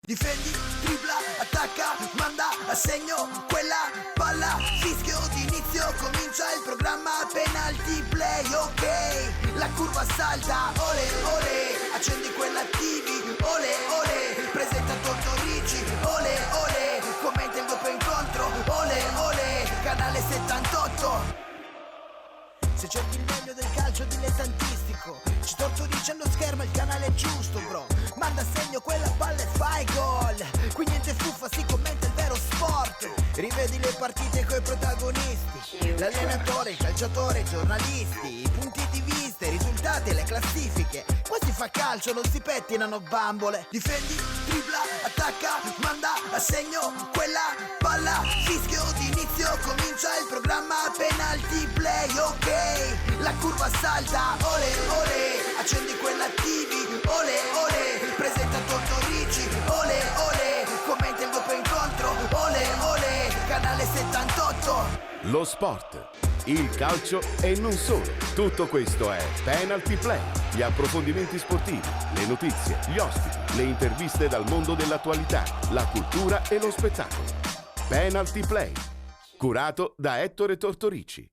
Difendi, tripla, attacca, manda a segno quella palla, fischio d'inizio, comincia il programma penalty play, ok, la curva salta, ole ole, accendi quella TV, ole ole, presenta Tortorici, ole ole, commenta il doppio incontro, ole ole, canale 78. Se cerchi il meglio del calcio dilettantistico, ci Tortorici allo schermo, il canale è giusto bro. Manda a segno quella palla e fai gol. Qui niente fuffa, si commenta il vero sport. Rivedi le partite coi protagonisti, l'allenatore, il calciatore, i giornalisti, i punti di vista, i risultati e le classifiche. Qua si fa calcio, non si pettinano bambole. Difendi, tripla, attacca, manda a segno quella palla, fischio d'inizio, comincia il programma penalty play, ok, la curva salta, ole ole, accendi quella TV, ole ole, presenta Tortorici, ole ole, commenta il doppio incontro, ole ole, canale 78. Lo sport, il calcio e non solo. Tutto questo è Penalty Play. Gli approfondimenti sportivi, le notizie, gli ospiti, le interviste dal mondo dell'attualità, la cultura e lo spettacolo. Penalty Play, curato da Ettore Tortorici.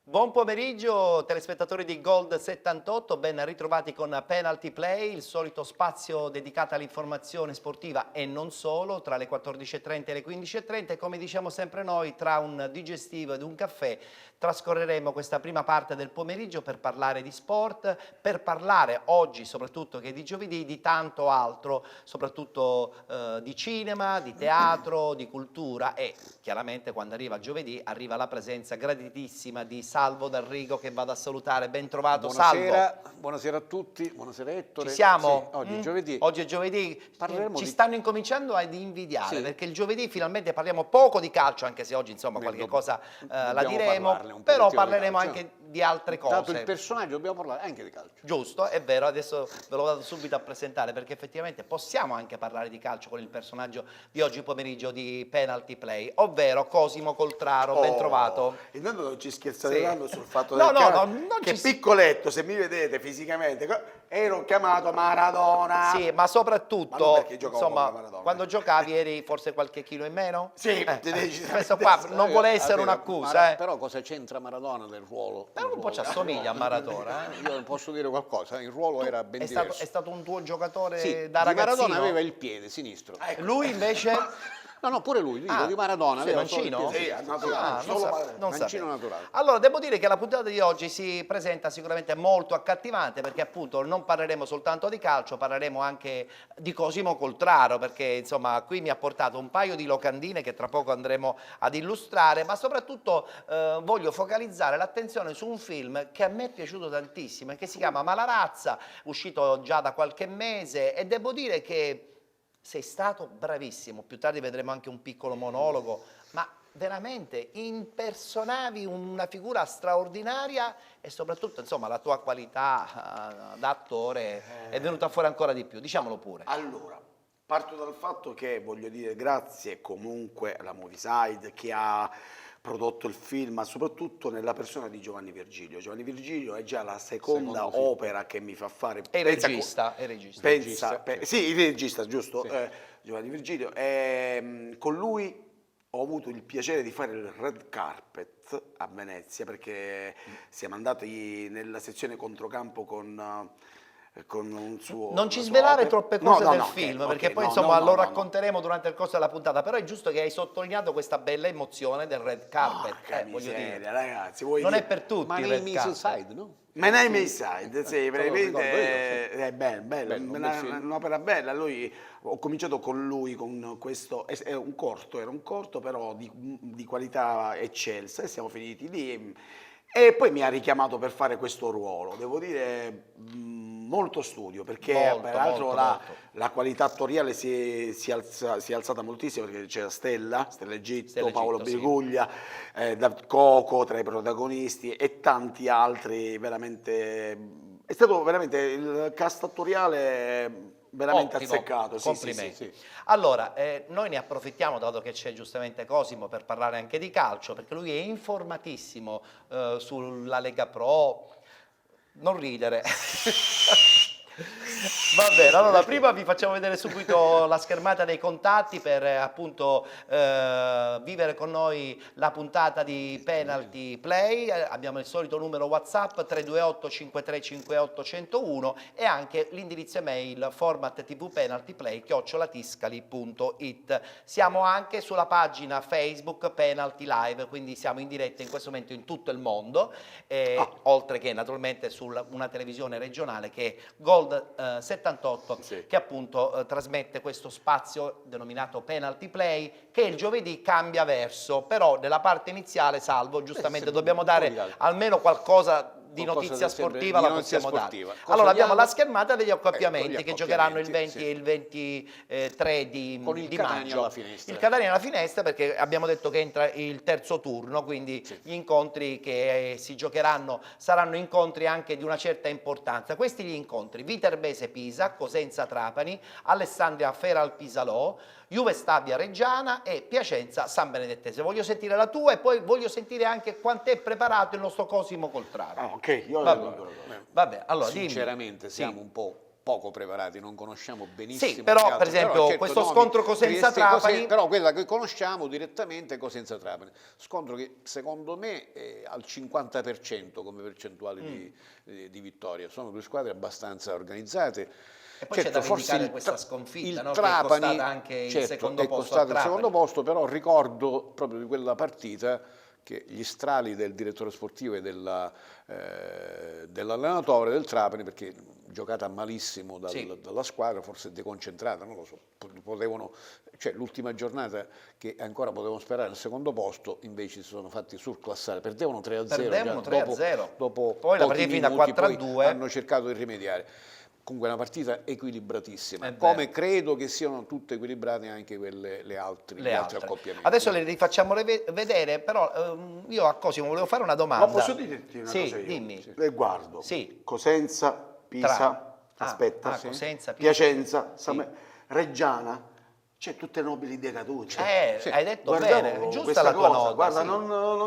Buon pomeriggio telespettatori di Gold 78, ben ritrovati con Penalty Play, il solito spazio dedicato all'informazione sportiva e non solo, tra le 14.30 e le 15.30 e come diciamo sempre noi, tra un digestivo ed un caffè trascorreremo questa prima parte del pomeriggio per parlare di sport, per parlare oggi soprattutto che è di giovedì di tanto altro, soprattutto di cinema, di teatro, di cultura e chiaramente quando arriva giovedì arriva la presenza graditissima di Salvo D'Arrigo che vado a salutare. Ben trovato Buonasera, Salvo. buonasera a tutti, buonasera Ettore. Ci siamo? Sì, oggi è giovedì. Oggi è giovedì. Parleremo Ci di- stanno incominciando ad invidiare Sì. perché il giovedì finalmente parliamo poco di calcio, anche se oggi insomma qualche cosa la dobbiamo diremo, parlarne un però pochettino di parleremo calcio. anche di altre cose. Dato il personaggio dobbiamo parlare anche di calcio. Giusto, è vero, adesso ve lo vado subito a presentare perché effettivamente possiamo anche parlare di calcio con il personaggio di oggi pomeriggio di Penalty Play, ovvero Cosimo Coltraro, ben trovato. Intanto non ci scherzate Sì. tanto sul fatto No, del no, calcio, no, non che ci- piccoletto, se mi vedete fisicamente, ero chiamato Maradona. Sì, ma Ma soprattutto, non perché giocavo insomma, con Maradona. quando giocavi eri forse qualche chilo in meno? Sì, decisamente questo qua sì. non vuole essere un'accusa, Però cosa c'entra Maradona del ruolo? Però un po' ci assomiglia a Maradona, eh? Io posso dire qualcosa, il ruolo era ben È diverso. stato un tuo giocatore Sì, da di ragazzino? Maradona aveva il piede sinistro. Lui invece? No, pure lui, dico, Ah, di Maradona sì, aveva solo il mancino? piede Sì, sinistro. naturale, non solo non mancino sapevo. naturale. Allora, devo dire che la puntata di oggi si presenta sicuramente molto accattivante perché appunto non parleremo soltanto di calcio, parleremo anche di Cosimo Coltraro perché insomma qui mi ha portato un paio di locandine che tra poco andremo ad illustrare, ma soprattutto voglio focalizzare l'attenzione su un film che a me è piaciuto tantissimo e che si chiama Malarazza, uscito già da qualche mese e devo dire che sei stato bravissimo, più tardi vedremo anche un piccolo monologo, ma veramente impersonavi una figura straordinaria e soprattutto insomma la tua qualità da attore è venuta fuori ancora di più, diciamolo pure. Allora, parto dal fatto che voglio dire grazie comunque alla Moviside che ha prodotto il film, ma soprattutto nella persona di Giovanni Virgilio. Giovanni Virgilio è già la seconda Secondo film. opera che mi fa fare... È il pensa- regista, è il regista. Pensa, sì, il regista, giusto? Sì. Giovanni Virgilio. Con lui ho avuto il piacere di fare il red carpet a Venezia perché siamo andati nella sezione controcampo con un suo... Non ci una sua svelare opera. troppe No, cose no, del no, film, ok, perché ok, poi no, insomma no, lo no, no. racconteremo durante il corso della puntata, però è giusto che hai sottolineato questa bella emozione del red carpet, Porca voglio miseria, dire. ragazzi, vuoi Non dire- è per tutti Ma il nei red Mrs. carpet. Side, no? My Name is Side, sì, lo ricordo praticamente io, è bello, Bello, un bel film. un'opera bella. Ho cominciato con lui con questo, era un corto però di qualità eccelsa e siamo finiti lì. E poi mi ha richiamato per fare questo ruolo, devo dire molto studio, perché Molto, peraltro molto, la, molto. la qualità attoriale si è alzata moltissimo perché c'era Stella Egitto, Stella Paolo Egitto, sì. Briguglia, David Coco tra i protagonisti e tanti altri, veramente è stato veramente il cast attoriale veramente Ottimo, azzeccato. Sì, complimenti. sì, sì. Allora, noi ne approfittiamo, dato che c'è giustamente Cosimo, per parlare anche di calcio, perché lui è informatissimo sulla Lega Pro. Non ridere. Va bene, allora prima vi facciamo vedere subito la schermata dei contatti per appunto vivere con noi la puntata di Penalty Play. Abbiamo il solito numero WhatsApp 328 5358 101 e anche l'indirizzo email format@tvpenaltyplay@tiscali.it. Siamo anche sulla pagina Facebook Penalty Live, quindi siamo in diretta in questo momento in tutto il mondo, oltre che naturalmente su una televisione regionale che è Gold 78, Sì. che appunto trasmette questo spazio denominato Penalty Play, che il giovedì cambia verso, però nella parte iniziale, Salvo, giustamente dobbiamo dare almeno qualcosa di Qualcosa notizia di sempre- sportiva, di la notizia possiamo sportiva. dare. Cosa Allora abbiamo diamo? la schermata degli accoppiamenti Ecco, gli che giocheranno il 20 accoppiamenti, e il 23 di, Con il di Catania maggio. alla finestra. Il Catania alla finestra, perché abbiamo detto che entra il terzo turno, quindi gli incontri che si giocheranno saranno incontri anche di una certa importanza. Questi gli incontri: Viterbese-Pisa, Cosenza-Trapani, Alessandria-Feral Pisalò, Juve Stabia Reggiana e Piacenza San Benedettese. Voglio sentire la tua e poi voglio sentire anche quant'è preparato il nostro Cosimo Coltraro. Ah, ok, io Vabbè, allora dimmi. Sinceramente Sì. siamo un po' poco preparati, non conosciamo benissimo. Sì, però, gli altri. per esempio, certo, questo nomi, scontro Cosenza-Trapani- Trieste, però quella che conosciamo direttamente è Cosenza-Trapani, scontro che secondo me è al 50% come percentuale di vittoria. Sono due squadre abbastanza organizzate. E poi c'è da indicare questa sconfitta, no? Che è costata anche il secondo è posto costato a il Trapani. secondo posto, però ricordo proprio di quella partita che gli strali del direttore sportivo e dell'allenatore del Trapani, perché giocata malissimo dalla squadra, forse deconcentrata, non lo so, cioè l'ultima giornata che ancora potevano sperare il secondo posto, invece si sono fatti surclassare, perdevano 3-0, Perdevano già 3-0. dopo Poi la pochi partita fino a minuti, poi 4-2. hanno cercato di rimediare. Comunque è una partita equilibratissima, È come vero. credo che siano tutte equilibrate anche gli altri accoppiamenti. Adesso le rifacciamo vedere, però io a Cosimo volevo fare una domanda. Ma posso dirti una Sì, cosa io? dimmi. Le guardo. Sì. Cosenza, Pisa, aspetta, Cosenza, Pisa. Piacenza, Sì. Reggiana, c'è tutte nobili decadute. Hai detto Guardavo bene, giusta questa la tua cosa, nota. guarda,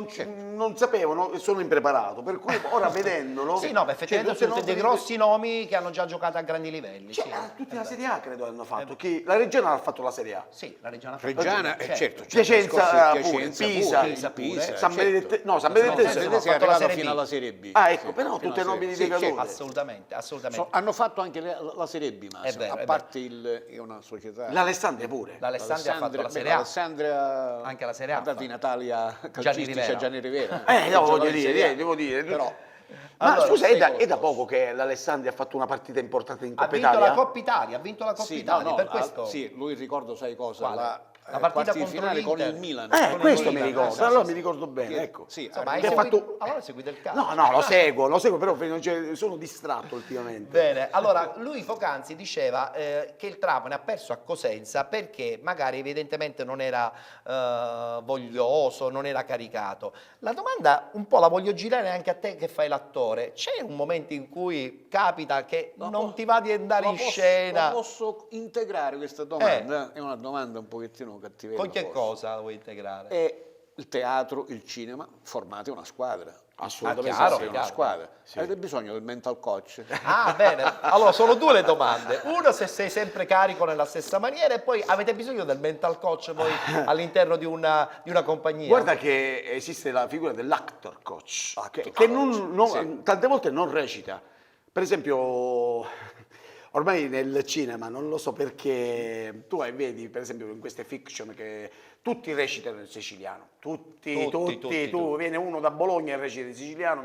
sì. non sapevo, sono impreparato, per cui ora vedendolo... Sì, no, ma effettivamente cioè, sono tutte dei nobili- grossi nomi che hanno già giocato a grandi livelli. Cioè, sì. tutti la Serie A credo hanno fatto. La Reggiana ha fatto la Serie A. Sì, la Reggiana Reggiana, certo. certo. Piacenza pure, Piacenza Pisa, pure. San Benedetto, no, San No, Benedetto San San no, Benedetto è ha fatto la arrivata Serie fino B. alla Serie B. Ah, ecco, Sì, però fino tutte alla nobili Serie B. Sì, decadute. Assolutamente, assolutamente. hanno fatto anche la Serie B, È Massimo, vero, a è parte è una società. L'Alessandria pure. L'Alessandria ha fatto la Serie A. L'Alessandria Anche la Serie A ha dato ha in fatto. Italia Gianni calcistica Rivera. Gianni Rivera. No, Che giocava voglio in Serie A. dire, devo dire. Però Ma Allora, scusa, è da qualcosa. poco che l'Alessandria ha fatto una partita importante in Ha Coppa vinto Italia? la Coppa Italia, ha vinto la Coppa sì, Italia, per questo. sì, lui ricordo, sai cosa? Quale? La Quarti partita di contro finale con l'Inter. il Milan. Con Questo il mi Milan, ricordo, sì, allora sì, mi ricordo bene, ecco. Sì, Insomma, ha hai Che ha seguito- fatto- allora seguite il calcio. No, lo seguo, però sono distratto ultimamente. Bene, allora lui poc'anzi diceva che il Trapani ha perso a Cosenza perché magari evidentemente non era voglioso, non era caricato. La domanda un po' la voglio girare anche a te che fai l'attore. C'è un momento in cui capita che non ti va di andare in scena? La posso integrare questa domanda? È una domanda un pochettino cattivella. Con che forse. cosa la vuoi integrare? È il teatro, il cinema, formate una squadra. Assolutamente chiaro, sì. Siete una chiaro. squadra. Avete bisogno del mental coach. Ah, bene. Allora, sono due le domande. Uno, se sei sempre carico nella stessa maniera, e poi avete bisogno del mental coach voi all'interno di una compagnia? Guarda che esiste la figura dell'actor coach, che tante volte non recita. Per esempio, ormai nel cinema, non lo so perché, vedi per esempio in queste fiction che tutti recitano il siciliano, tutti, tu viene uno da Bologna e recita il siciliano,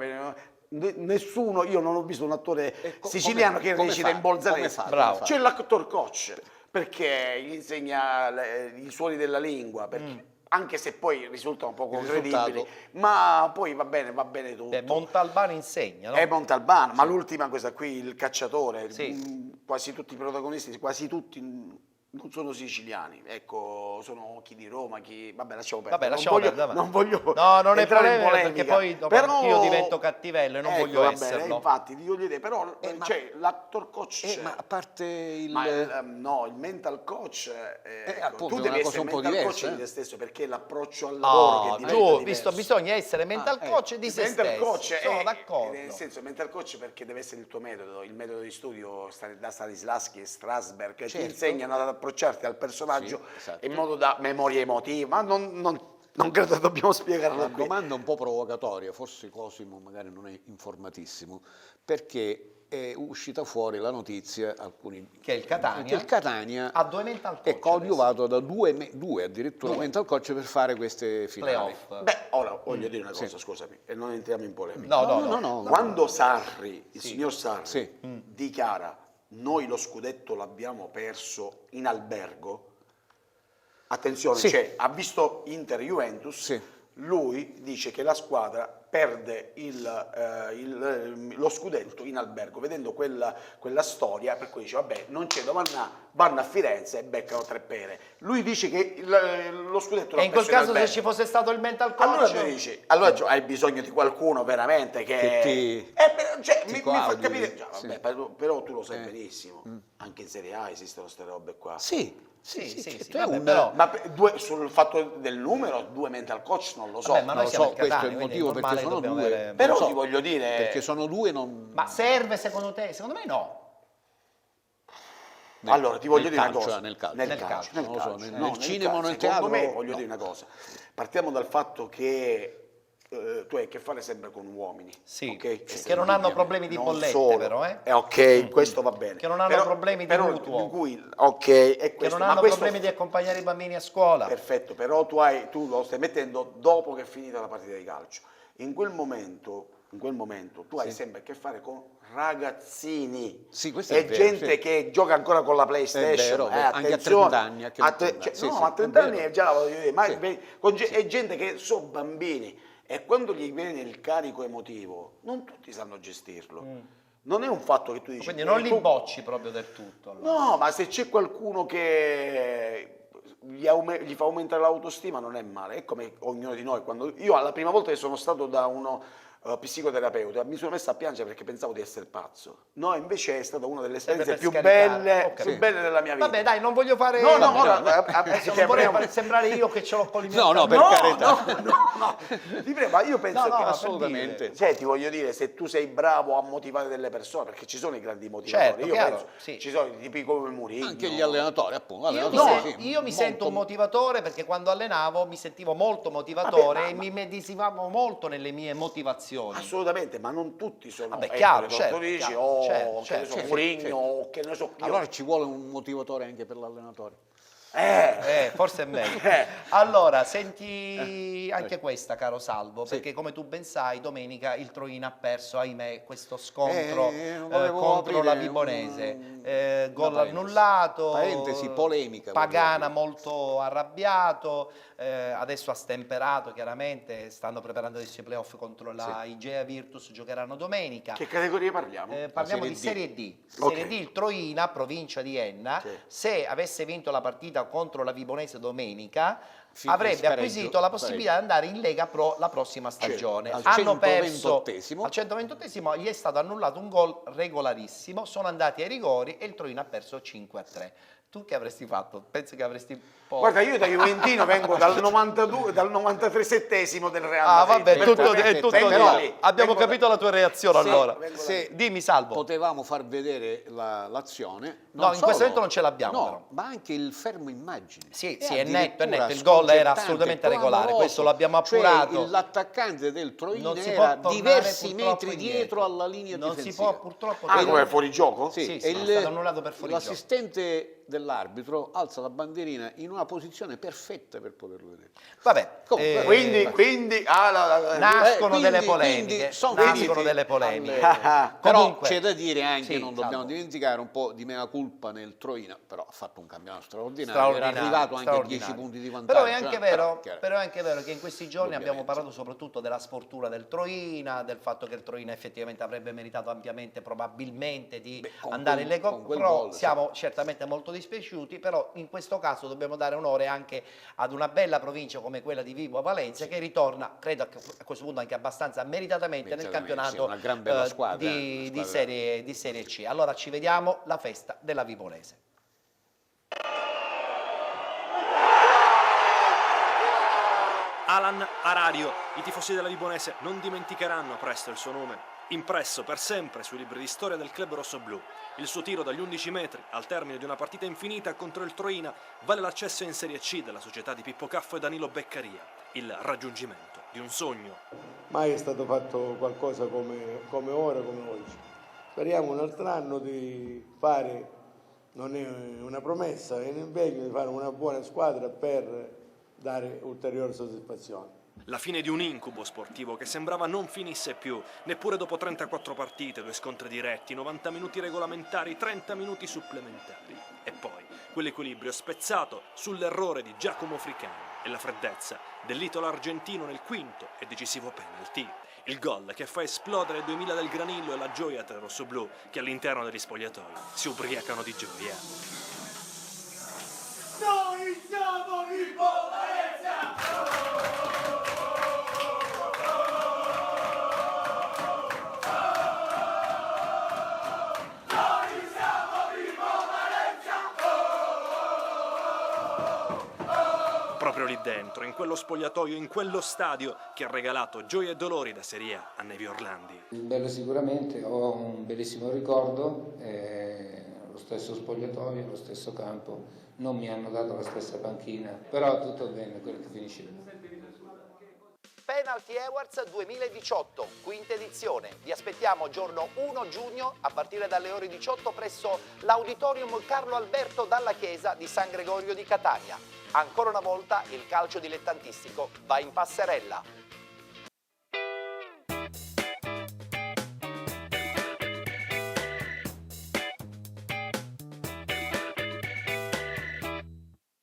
nessuno, io non ho visto un attore siciliano che recita in Bolzanese. Bravo. C'è l'actor coach perché gli insegna i suoni della lingua, perché anche se poi risultano poco Il credibili, risultato. ma poi va bene tutto. Montalbano insegna, no? È Montalbano, ma l'ultima questa qui, il cacciatore, Sì. quasi tutti i protagonisti, quasi tutti non sono siciliani, ecco, sono chi di Roma, chi... Vabbè, lasciamo perdere. Vabbè, lasciamo perdere. Non voglio No, non è entrare in polemica, perché poi dopo anch'io divento cattivello e non ecco, voglio vabbè, esserlo. infatti, ti voglio dire, però cioè, l'actor coach c'è. Ma a parte il... Ma no, il mental coach, ecco, appunto, tu è una devi cosa essere un po' mental coach diversa, di te stesso, perché l'approccio al lavoro che diventa tu, diverso. bisogna essere mental coach di se Mental stessi. coach Sono d'accordo. nel senso, mental coach perché deve essere il tuo metodo, il metodo di studio da Stanislavski e Strasberg, che ti Certo. insegnano ad approcciarti al personaggio Sì, esatto. in modo da memoria emotiva, ma non credo dobbiamo spiegarlo Una qui. domanda un po' provocatoria, forse Cosimo magari non è informatissimo, perché è uscita fuori la notizia, Che il Catania che il Catania ha 2 mental coach è coadiuvato da due addirittura Due. mental coach per fare queste finali. playoff. Beh, ora voglio dire una cosa, scusami, e non entriamo in polemica. No. Quando Sarri, il signor Sarri, Sì. dichiara noi lo scudetto l'abbiamo perso in albergo, attenzione, Sì. cioè, ha visto Inter-Juventus, Sì. lui dice che la squadra perde lo scudetto in albergo, vedendo quella storia, per cui dice vabbè, non c'è vanno a Firenze e beccano 3 pere. Lui dice che lo scudetto l'ha E in quel perso caso se albergo. ci fosse stato il mental coach... Allora tu dici, allora hai bisogno di qualcuno veramente che ti cioè, mi fa coadiuvi, capire, già, sì. vabbè, però tu lo sai benissimo, anche in Serie A esistono queste robe qua. Sì, Sì, certo, è vabbè, un- però- Ma sul fatto del numero, 2 mental coach non lo so. Vabbè, ma noi non lo siamo so, il questo è Catania, il quindi motivo perché normale sono dobbiamo due. avere- Però Non so, ti voglio dire, perché sono due non... Ma serve secondo te? Secondo me no. allora ti voglio nel dire una calcio, cosa. nel calcio. Nel Nel calcio, calcio, nel non lo so, calcio. nel No, cinema o nel secondo teatro, me voglio no. dire una cosa. Partiamo dal fatto che tu hai a che fare sempre con uomini, Sì, ok? che non hanno problemi di Non bollette solo. però, ok, questo va bene. Che non hanno problemi di però mutuo. in cui, ok, è Che questo, non ma hanno questo problemi di accompagnare i bambini a scuola. perfetto, però tu lo stai mettendo dopo che è finita la partita di calcio. In quel momento tu hai sempre a che fare con ragazzini. Sì, questo è è vero, gente sì. che gioca ancora con la PlayStation. vero, anche a attenzione. 30 anni, anche a 30 Cioè, sì, no, sì, ma a è 30 anni vero. è già, voglio dire, ma Sì. è gente che sono bambini e quando gli viene il carico emotivo, non tutti sanno gestirlo. Non è un fatto che tu dici... Quindi non li tu- bocci proprio del tutto. allora. No, ma se c'è qualcuno che gli fa aumentare l'autostima non è male, è come ognuno di noi. Io la prima volta che sono stato da uno psicoterapeuta mi sono messo a piangere perché pensavo di essere pazzo. No, invece è stata una delle esperienze per più scaricare. belle, Ho capito. della mia vita. Vabbè, dai, non voglio fare... No, no, vabbè, ora, adesso ti non vorrei prego. sembrare io che ce l'ho con i miei... No, no, per no, carità. no, ti prego, ma io penso No, che no, per assolutamente. cioè, ti voglio dire, se tu sei bravo a motivare delle persone, perché ci sono i grandi motivatori, Certo, io chiaro, penso, sì. ci sono i tipi come Mourinho. Anche gli allenatori, appunto. Io mi, allenatori, se- sì, io mi sento un molto- motivatore perché quando allenavo mi sentivo molto motivatore Vabbè, e mi medesimavo molto nelle mie motivazioni. Assolutamente, ma non tutti sono Vabbè, chiaro, Ettore certo, Tortorici chiaro, o certo, che ne certo, so, certo, Mourinho certo. o che ne so io. Allora ci vuole un motivatore anche per l'allenatore. Forse è meglio. Allora, senti anche questa, caro Salvo, perché come tu ben sai, domenica il Troina ha perso, ahimè, questo scontro volevo contro aprire la Vibonese. Gol una parentesi. annullato, Parentesi, polemica, Pagana volevo molto arrabbiato, adesso ha stemperato chiaramente, stanno preparando adesso i playoff contro la Igea Virtus, giocheranno domenica. Che categorie parliamo? Parliamo Serie di D. Serie D. Ok. Serie D, il Troina, provincia di Enna, Sì. se avesse vinto la partita contro la Vibonese domenica, Sì, avrebbe spareggio, acquisito la possibilità di andare in Lega Pro la prossima stagione. al Hanno perso 128esimo. al 128esimo, gli è stato annullato un gol regolarissimo, sono andati ai rigori e il Troina ha perso 5-3. Tu che avresti fatto? Pensi che avresti Guarda, io da Juventino vengo dal 92, dal 93esimo del Real Ah, Madrid. vabbè, Vengo tutto, da- è tutto vengo lì. lì. Abbiamo Vengo capito la tua reazione Sì, allora. vengo da Se Dimmi, Salvo. potevamo far vedere l'azione. No, in questo momento non ce l'abbiamo, No, però. ma anche il fermo immagine. Sì, E sì, è netto, è addirittura netto. Il gol era sconcertante, assolutamente regolare, clamoroso. questo l'abbiamo appurato. Cioè, l'attaccante del Troina Non si era può tornare diversi purtroppo metri indietro. dietro alla linea Non difensiva. si può purtroppo Ah, come fuori gioco? Sì, Sì, e sì, è stato annullato per fuorigioco. l'assistente dell'arbitro alza la bandierina in una posizione perfetta per poterlo vedere. Vabbè, Comunque, Quindi nascono quindi- delle polemiche, quindi sono nascono finiti delle polemiche. Però Comunque, c'è da dire anche, sì, non dobbiamo Salvo. dimenticare un po' di mea culpa nel Troina, però ha fatto un campionato straordinario, Straordinario, era arrivato anche a 10 straordinario. punti di vantaggio. Però è anche vero, chiaro. però è anche vero che in questi giorni abbiamo Ovviamente. parlato soprattutto della sfortuna del Troina, del fatto che il Troina effettivamente avrebbe meritato ampiamente, probabilmente, di con andare in Lega con quel Pro. gol, sì. Siamo certamente molto dispiaciuti, però in questo caso dobbiamo dare onore anche ad una bella provincia come quella di Vibo Valentia, che ritorna, credo a questo punto anche abbastanza meritatamente nel campionato una gran bella squadra, di Serie C. Allora ci vediamo la festa della Vibonese. Alan Arario, i tifosi della Vibonese non dimenticheranno presto il suo nome, impresso per sempre sui libri di storia del club rossoblù. Il suo tiro dagli 11 metri, al termine di una partita infinita contro il Troina, vale l'accesso in Serie C della società di Pippo Caffo e Danilo Beccaria, il raggiungimento di un sogno. Mai è stato fatto qualcosa come ora, come oggi. Speriamo un altro anno di fare, non è una promessa, è un impegno di fare una buona squadra per dare ulteriore soddisfazione. La fine di un incubo sportivo che sembrava non finisse più, neppure dopo 34 partite, 2 scontri diretti, 90 minuti regolamentari, 30 minuti supplementari. E poi quell'equilibrio spezzato sull'errore di Giacomo Fricani e la freddezza dell'italo argentino nel quinto e decisivo penalty. Il gol che fa esplodere il 2000 del Granillo e la gioia tra i rossoblù che all'interno degli spogliatoi si ubriacano di gioia. Noi siamo Vibo Valentia! Proprio lì dentro, in quello spogliatoio, in quello stadio che ha regalato gioia e dolori da Serie A a Nevi Orlandi. Bello sicuramente, ho un bellissimo ricordo, lo stesso spogliatoio, lo stesso campo, non mi hanno dato la stessa panchina, però tutto bene, quello che finisce bene. Penalty Awards 2018, quinta edizione. Vi aspettiamo giorno 1 giugno a partire dalle ore 18 presso l'Auditorium Carlo Alberto Dalla Chiesa di San Gregorio di Catania. Ancora una volta il calcio dilettantistico va in passerella.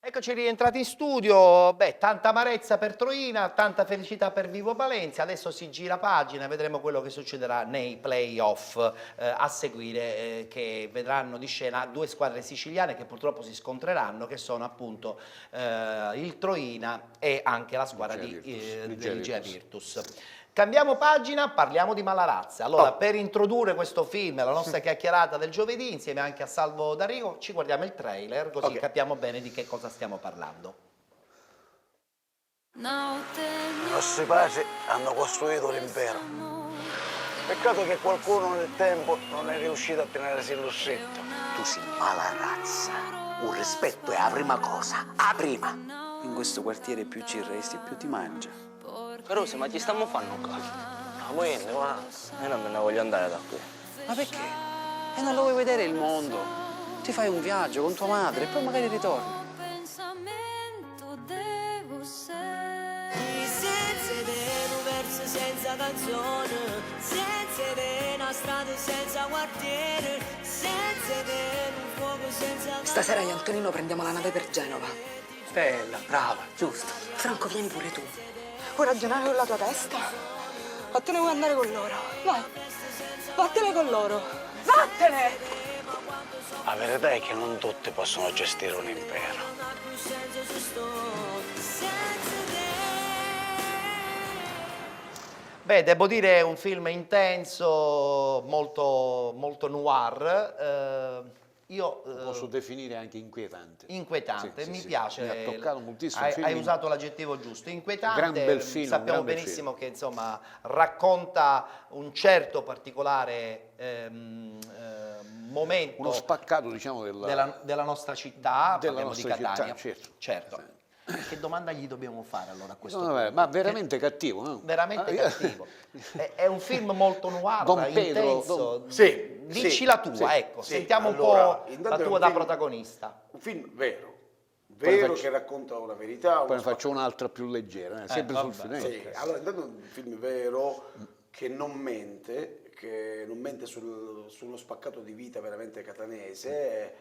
Eccoci rientrati in studio, tanta amarezza per Troina, tanta felicità per Vibo Valentia, adesso si gira pagina e vedremo quello che succederà nei play-off a seguire, che vedranno di scena 2 squadre siciliane che purtroppo si scontreranno, che sono appunto il Troina e anche la squadra dell'Igea Virtus. Cambiamo pagina, parliamo di Malarazza. Allora, per introdurre questo film, la nostra chiacchierata del giovedì, insieme anche a Salvo D'Arrigo, ci guardiamo il trailer, così capiamo bene di che cosa stiamo parlando. I nostri padri hanno costruito l'impero. Peccato che qualcuno nel tempo non è riuscito a tenersi il lussetto. Tu sei Malarazza. Un rispetto è la prima cosa, la prima. In questo quartiere più ci resti, più ti mangia. Però se ma ci stiamo fanno caso. Ma niente, ma Io non me ne voglio andare da qui. Ma perché? E non lo vuoi vedere il mondo? Ti fai un viaggio con tua madre e poi magari ritorni. Senza canzone, senza una strada, senza quartiere, senza un fuoco, senza... Stasera io e Antonino prendiamo la nave per Genova. Bella, brava, giusto. Franco, vieni pure tu. Vuoi ragionare con la tua testa? O te ne vuoi andare con loro? Vai, vattene con loro. Vattene! la verità è che non tutti possono gestire un impero. Beh, devo dire è un film intenso, molto noir. Io lo posso definire anche inquietante. Inquietante, Sì, mi sì, piace. Mi ha toccato moltissimo. Hai usato l'aggettivo giusto, inquietante. Gran bel film, sappiamo gran bel benissimo film. che insomma racconta un certo particolare momento. Uno spaccato, diciamo, della nostra città, della parliamo nostra di Catania. città, certo. Che domanda gli dobbiamo fare allora a questo No, punto? ma veramente cattivo, no? Veramente cattivo. È un film molto noir, Don Pedro, intenso. Sì, Dici sì, la tua, sì, ecco, sì. sentiamo Allora, un po' intanto la è un tua da film- protagonista. Un film vero, Poi vero faccio- che racconta una verità. Poi ne faccio un'altra più leggera, sempre sul vabbè. film. Sì, allora intanto è un film vero che non mente sullo spaccato di vita veramente catanese.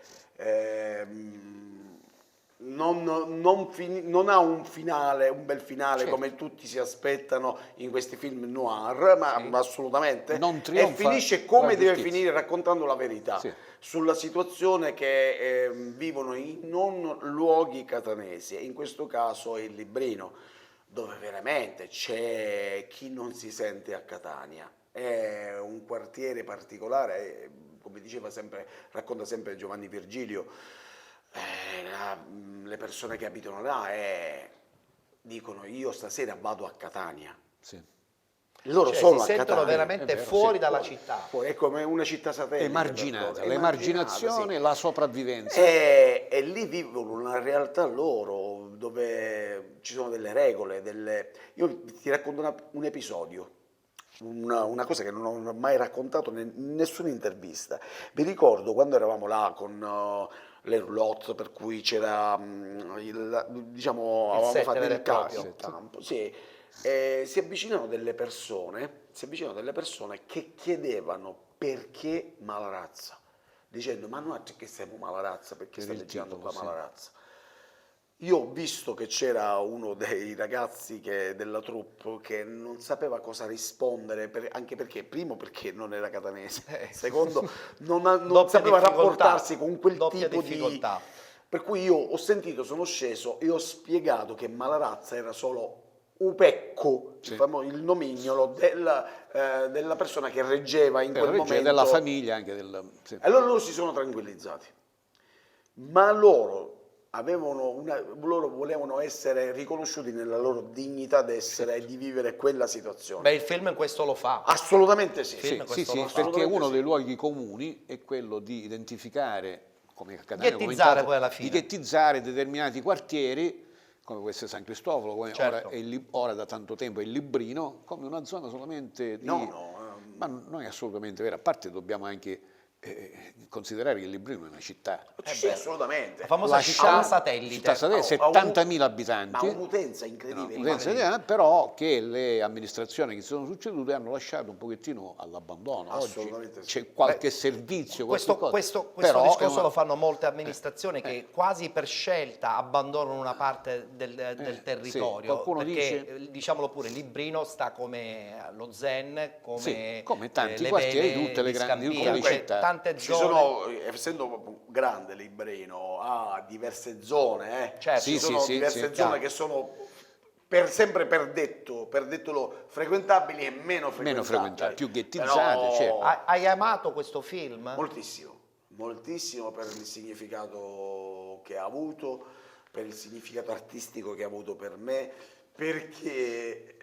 non ha un finale, un bel finale, certo, come tutti si aspettano in questi film noir, ma assolutamente, non e trionfa, finisce come deve giustizia, finire, raccontando la verità sulla situazione che vivono in non luoghi catanesi, e in questo caso è il Librino, dove veramente c'è chi non si sente a Catania. È un quartiere particolare, come diceva sempre, racconta sempre Giovanni Virgilio. Le persone che abitano là dicono: io stasera vado a Catania. Sì. Loro cioè, sono si a sentono Catania, veramente fuori dalla città. È come una città satellite. Emarginata, l'emarginazione, la sopravvivenza. E lì vivono una realtà loro, dove ci sono delle regole, Io ti racconto un episodio. Una cosa che non ho mai raccontato in nessuna intervista. Mi ricordo quando eravamo là con le roulotte, per cui c'era avevamo fatto il campo, sì, si avvicinano delle persone che chiedevano perché Malarazza, dicendo: ma noi che siamo Malarazza, perché state girando qua Malarazza? Io ho visto che c'era uno dei ragazzi della troupe che non sapeva cosa rispondere, anche perché, primo, perché non era catanese, secondo, non sapeva rapportarsi con quel tipo di... Per cui io ho sentito, sono sceso e ho spiegato che Malarazza era solo Upecco, il nomignolo della persona che reggeva in quel momento. Della famiglia anche. Allora loro si sono tranquillizzati, ma loro volevano essere riconosciuti nella loro dignità d'essere e di vivere quella situazione. Beh, il film questo lo fa. Assolutamente sì. Perché uno dei luoghi comuni è quello di identificare, come ghettizzare poi alla fine, di ghettizzare determinati quartieri, come può essere San Cristoforo, come ora da tanto tempo è il Librino, come una zona solamente di... Ma non è assolutamente vero, a parte dobbiamo anche considerare che il Librino è una città. Sì, assolutamente. La famosa città satellite. Città satellite, 70.000 abitanti. Ma un'utenza incredibile. Però che le amministrazioni che si sono succedute hanno lasciato un pochettino all'abbandono. Oggi c'è qualche servizio, questo discorso lo fanno molte amministrazioni che quasi per scelta abbandonano una parte del territorio. Perché, diciamolo pure, Librino sta come lo Zen, come tanti le quartieri Vene, di tutte le città. Tante zone. Essendo Grande Librino, ha diverse zone, ci sono diverse zone che sono sempre per detto frequentabili e meno frequentate, più ghettizzate. Però... Hai amato questo film? Moltissimo per il significato che ha avuto, per il significato artistico che ha avuto per me, perché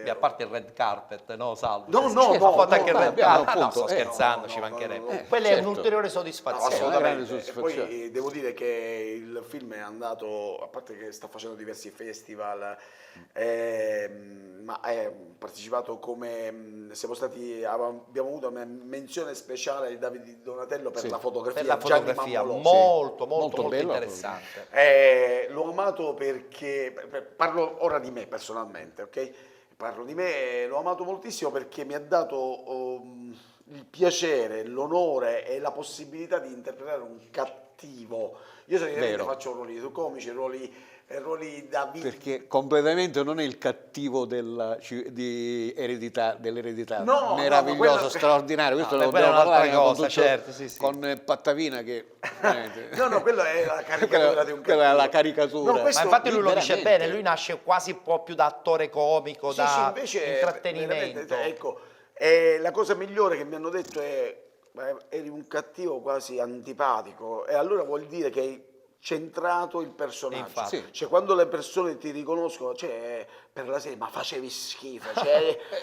a parte il red carpet, no Salvo? No, ha fatto anche il red carpet. No, sto scherzando, ci mancherebbe. Quella è un'ulteriore soddisfazione. Assolutamente. E poi devo dire che il film è andato, a parte che sta facendo diversi festival, ma è partecipato abbiamo avuto una menzione speciale di Davide Donatello per la fotografia. Per la fotografia, molto interessante. L'ho amato perché, parlo ora di me personalmente, ok? Parlo di me, l'ho amato moltissimo perché mi ha dato il piacere, l'onore e la possibilità di interpretare un cattivo. Io solitamente faccio ruoli comici, ruoli da vita. Perché completamente non è il cattivo dell'eredità, meraviglioso, straordinario. Questo lo dobbiamo parlare con Pattavina che... quello è la caricatura di un cattivo. Quella è la caricatura. Ma infatti lui lo dice bene, lui nasce quasi un po' più da attore comico, da intrattenimento. Ecco, la cosa migliore che mi hanno detto è: eri un cattivo quasi antipatico, e allora vuol dire che hai centrato il personaggio. Cioè, quando le persone ti riconoscono, per la serie, ma facevi schifo,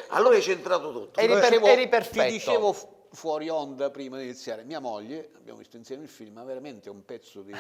allora hai centrato tutto. Eri perfetto. Ti dicevo fuori onda prima di iniziare, mia moglie, abbiamo visto insieme il film, ma veramente è un pezzo di...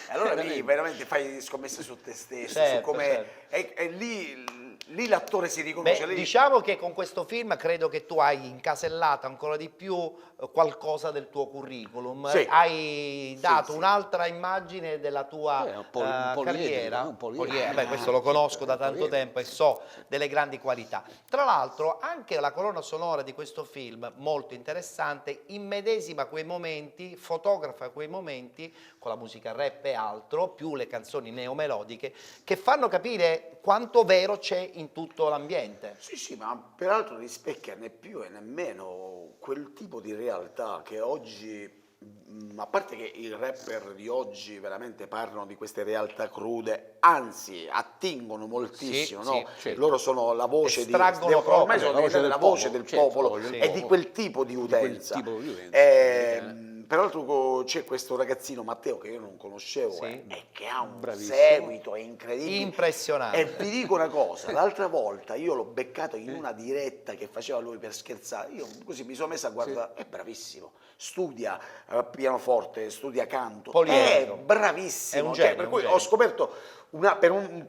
allora lì veramente fai scommesse su te stesso, su come... E lì lì l'attore si riconosce. Beh, diciamo che con questo film credo che tu hai incasellato ancora di più qualcosa del tuo curriculum, Sì. hai dato sì. un'altra immagine della tua un poliedrico, carriera. un poliedrico. Beh, questo lo conosco da tanto poliedrico. tempo e so delle grandi qualità. Tra l'altro anche la colonna sonora di questo film, molto interessante, immedesima quei momenti, fotografa quei momenti con la musica rap e altro, più le canzoni neomelodiche, che fanno capire quanto vero c'è in tutto l'ambiente. Sì, ma peraltro rispecchia né più e nemmeno quel tipo di realtà che oggi, a parte che i rapper di oggi veramente parlano di queste realtà crude, anzi attingono moltissimo, Sì, no? sì, certo. Loro sono la voce Estraggono ormai proprio sono diventate la voce del certo, popolo la voce del e di popolo. quel tipo di utenza. Di quel tipo di utenza. Peraltro c'è questo ragazzino Matteo che io non conoscevo Sì. e che ha un Bravissimo. seguito incredibile. Impressionante. E vi dico una cosa, l'altra volta io l'ho beccato in una diretta che faceva lui per scherzare, io così mi sono messo a guardare, è bravissimo, studia pianoforte, studia canto, Poliedrico. è bravissimo, È un cioè, genio, per un cui genio. ho scoperto per un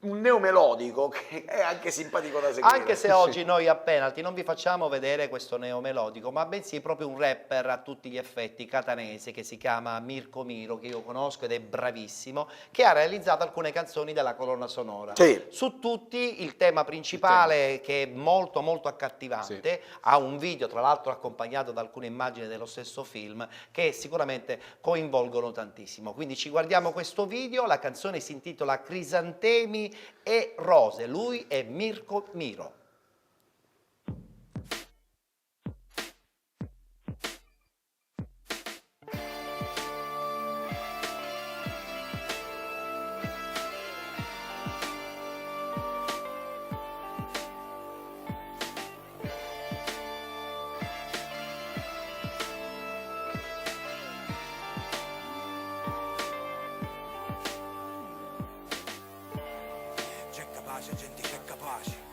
neomelodico che è anche simpatico da seguire. Anche se oggi noi a Penalty non vi facciamo vedere questo neomelodico, ma bensì proprio un rapper a tutti gli effetti catanese che si chiama Mirko Miro, che io conosco ed è bravissimo, che ha realizzato alcune canzoni della colonna sonora. Sì. Su tutti il tema principale, che è molto molto accattivante, ha un video tra l'altro accompagnato da alcune immagini dello stesso film che sicuramente coinvolgono tantissimo. Quindi ci guardiamo questo video, la canzone si intitola Crisantemi e Rose, lui è Mirko Miro. C'è capace, gente, c'è capace.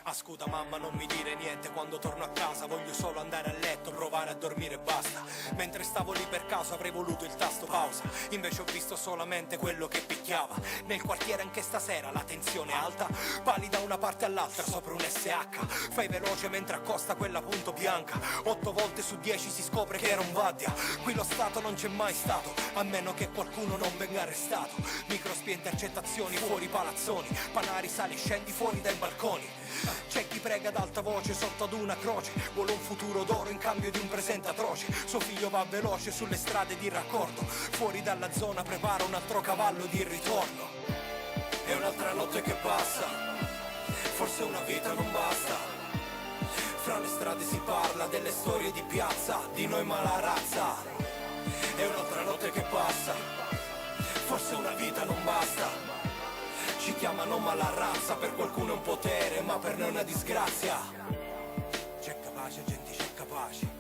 Ascolta mamma, non mi dire niente quando torno a casa, voglio solo andare a letto, provare a dormire e basta. Mentre stavo lì per caso avrei voluto il tasto pausa, invece ho visto solamente quello che picchiava. Nel quartiere anche stasera la tensione è alta, pali da una parte all'altra sopra un SH. Fai veloce mentre accosta quella punto bianca, 8 volte su 10 si scopre che era un Vaddia. Qui lo Stato non c'è mai stato, a meno che qualcuno non venga arrestato. Microspie intercettazioni fuori palazzoni, Panari sali e scendi fuori dai balconi. C'è chi prega ad alta voce sotto ad una croce, vuole un futuro d'oro in cambio di un presente atroce. Suo figlio va veloce sulle strade di raccordo, fuori dalla zona prepara un altro cavallo di ritorno. È un'altra notte che passa, forse una vita non basta. Fra le strade si parla delle storie di piazza, di noi mala razza. È un'altra notte che passa, forse una vita non basta. Ci chiamano mala razza, per qualcuno è un potere, ma per noi è una disgrazia. C'è capace, gente, c'è capace.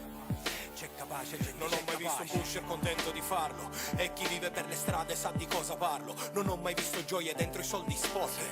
C'è capace, gente, non ho mai visto un pusher contento di farlo, e chi vive per le strade sa di cosa parlo. Non ho mai visto gioia dentro i soldi sporchi,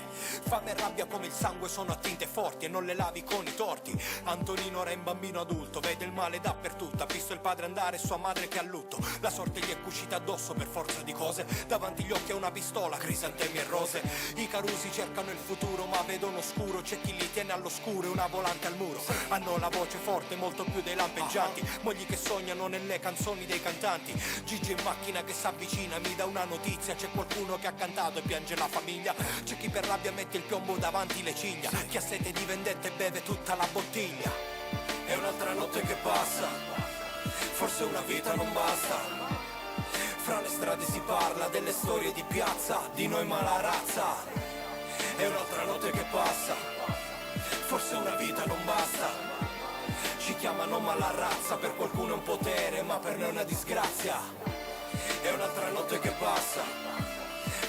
fame e rabbia come il sangue sono a tinte forti e non le lavi con i torti. Antonino era un bambino adulto, vede il male dappertutto, ha visto il padre andare e sua madre che ha lutto. La sorte gli è cucita addosso per forza di cose, davanti gli occhi a una pistola, crisantemi e rose. I carusi cercano il futuro ma vedono scuro, c'è chi li tiene all'oscuro e una volante al muro. Hanno la voce forte molto più dei lampeggianti, mogli che sognano nelle canzoni dei cantanti. Gigi in macchina che s'avvicina, mi dà una notizia, c'è qualcuno che ha cantato e piange la famiglia. C'è chi per rabbia mette il piombo davanti le ciglia, chi ha sete di vendetta e beve tutta la bottiglia. È un'altra notte che passa, forse una vita non basta. Fra le strade si parla delle storie di piazza, di noi mala razza. È un'altra notte che passa, forse una vita non basta. Ci chiamano mala razza, per qualcuno è un potere, ma per noi è una disgrazia. È un'altra notte che passa,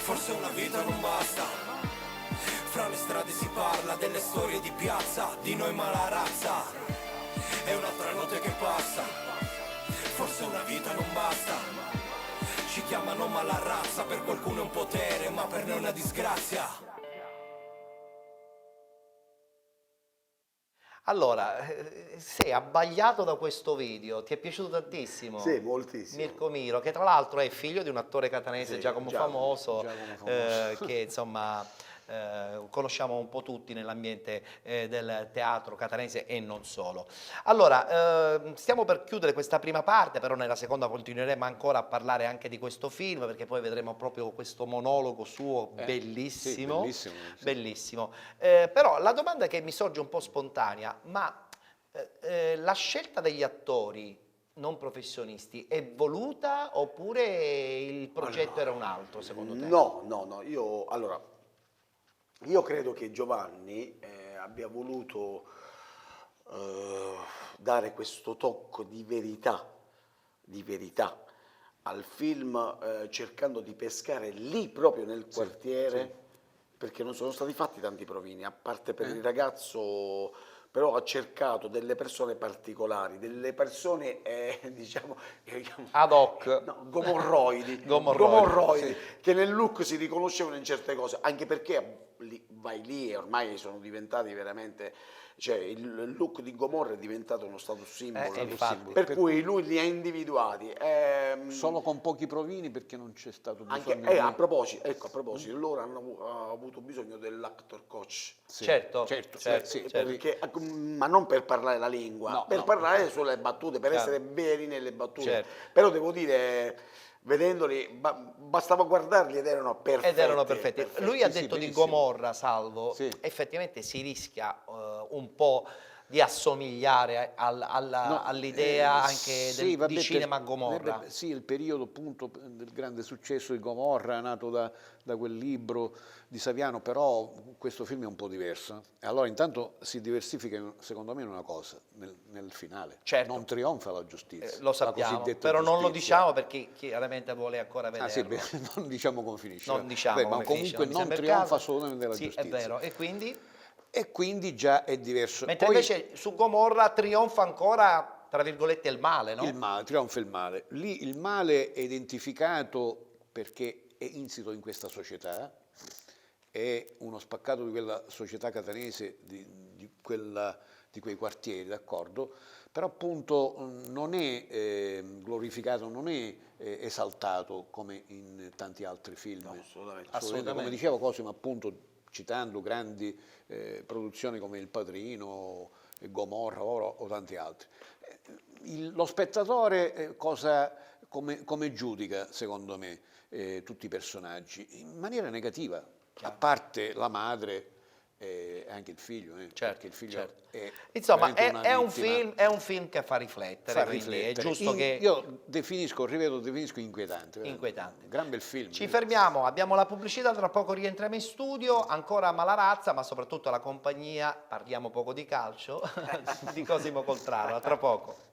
forse una vita non basta. Fra le strade si parla delle storie di piazza, di noi mala razza. È un'altra notte che passa, forse una vita non basta. Ci chiamano mala razza, per qualcuno è un potere, ma per noi è una disgrazia. Allora, sei abbagliato da questo video, ti è piaciuto tantissimo? Sì, moltissimo. Mirko Miro, che tra l'altro è figlio di un attore catanese, Sì, Giacomo Giacomo Famoso, Famoso. che insomma conosciamo un po' tutti nell'ambiente del teatro catanese e non solo. Allora, stiamo per chiudere questa prima parte, però nella seconda continueremo ancora a parlare anche di questo film, perché poi vedremo proprio questo monologo suo bellissimo, sì, bellissimo, sì. bellissimo. Però la domanda che mi sorge un po' spontanea, ma la scelta degli attori non professionisti è voluta oppure il progetto era un altro secondo te? No, io credo che Giovanni abbia voluto dare questo tocco di verità al film, cercando di pescare lì proprio nel quartiere, perché non sono stati fatti tanti provini, a parte per il ragazzo, però ha cercato delle persone particolari, delle persone diciamo ad hoc, gomorroidi, che nel look si riconoscevano in certe cose, anche perché vai lì e ormai sono diventati veramente, cioè il look di Gomorra è diventato uno status symbol, per cui lui li ha individuati solo con pochi provini, perché non c'è stato bisogno anche, a proposito, loro hanno avuto bisogno dell'actor coach, certo, perché, ma non per parlare la lingua, per parlare sulle battute, per essere veri nelle battute, però devo dire, vedendoli, bastava guardarli ed erano perfetti. Lui ha detto di Gomorra, Salvo, effettivamente si rischia un po' di assomigliare all'idea anche di cinema a Gomorra. Sì, il periodo appunto del grande successo di Gomorra, nato da quel libro di Saviano, però questo film è un po' diverso. E allora intanto si diversifica, secondo me, in una cosa, nel finale. Non trionfa la giustizia. Lo sappiamo, però non lo diciamo perché chiaramente vuole ancora vederlo. Non diciamo come finisce. Non diciamo ma comunque non trionfa assolutamente la giustizia. È vero, e quindi? E quindi già è diverso. Mentre invece su Gomorra trionfa ancora, tra virgolette, il male, no? Il male, trionfa il male. Lì il male è identificato perché è insito in questa società, è uno spaccato di quella società catanese, di quei quartieri, d'accordo? Però appunto non è glorificato, non è esaltato come in tanti altri film. Assolutamente. Come diceva Cosimo, appunto, citando grandi produzioni come Il Padrino, Gomorra o tanti altri. Lo spettatore come giudica, secondo me, tutti i personaggi? In maniera negativa, a parte la madre e anche il figlio, perché il figlio è insomma è un film che fa riflettere, è giusto che io definisco inquietante. Gran bel film. Ci fermiamo, abbiamo la pubblicità, tra poco rientriamo in studio, ancora Malarazza, ma soprattutto la compagnia, parliamo poco di calcio, di Cosimo Coltrano, a tra poco.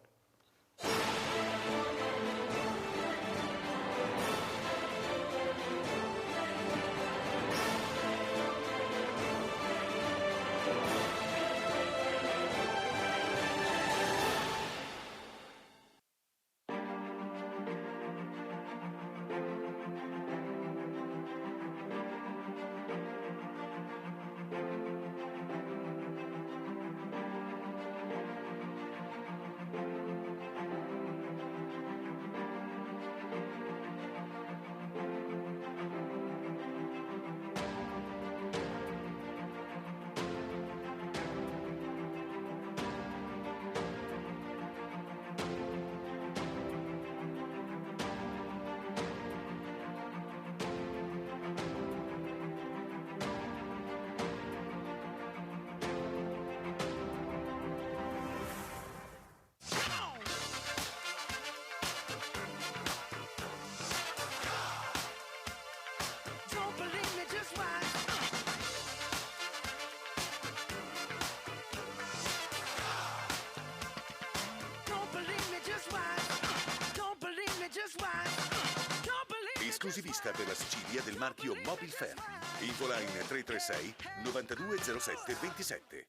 Esclusivista per la Sicilia del marchio Mobilferm. Infoline 336 9207 27.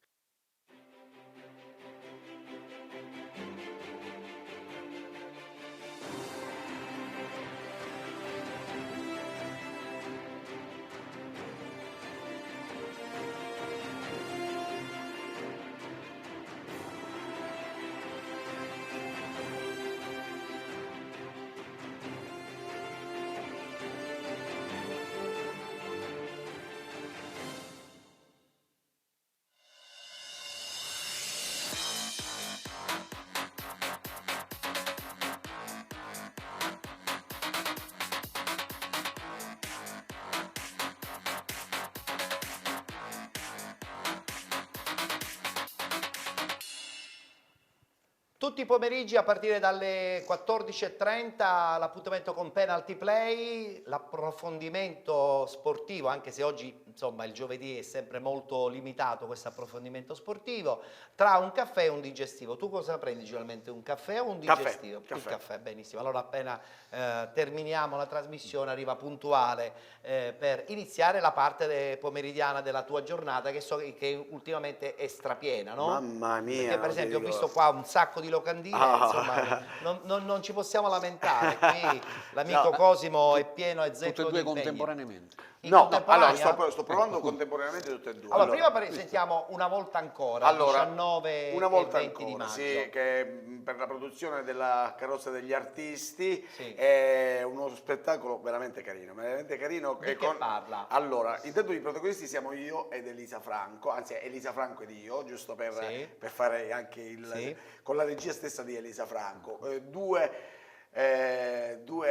Tutti i pomeriggi a partire dalle 14:30 l'appuntamento con Penalty Play, l'approfondimento sportivo, anche se oggi insomma il giovedì è sempre molto limitato questo approfondimento sportivo, tra un caffè e un digestivo. Tu cosa prendi generalmente, un caffè o un digestivo? Caffè. Il caffè, benissimo. Allora appena terminiamo la trasmissione arriva puntuale per iniziare la parte pomeridiana della tua giornata, che so che ultimamente è strapiena, no? Mamma mia. Perché per esempio ho visto qua un sacco di locandine, insomma, non ci possiamo lamentare, qui l'amico Cosimo è pieno e zeppo Tutte e due di impegni. contemporaneamente. No, allora sto provando contemporaneamente tutte e due. Allora, prima sentiamo una volta ancora, 19 una volta e 20 di ancora, maggio. sì, che per la produzione della Carrozza degli Artisti Sì. è uno spettacolo veramente carino. Di che parla? Allora, intanto i protagonisti siamo io ed Elisa Franco, anzi Elisa Franco ed io, giusto per fare anche con la regia stessa di Elisa Franco. Due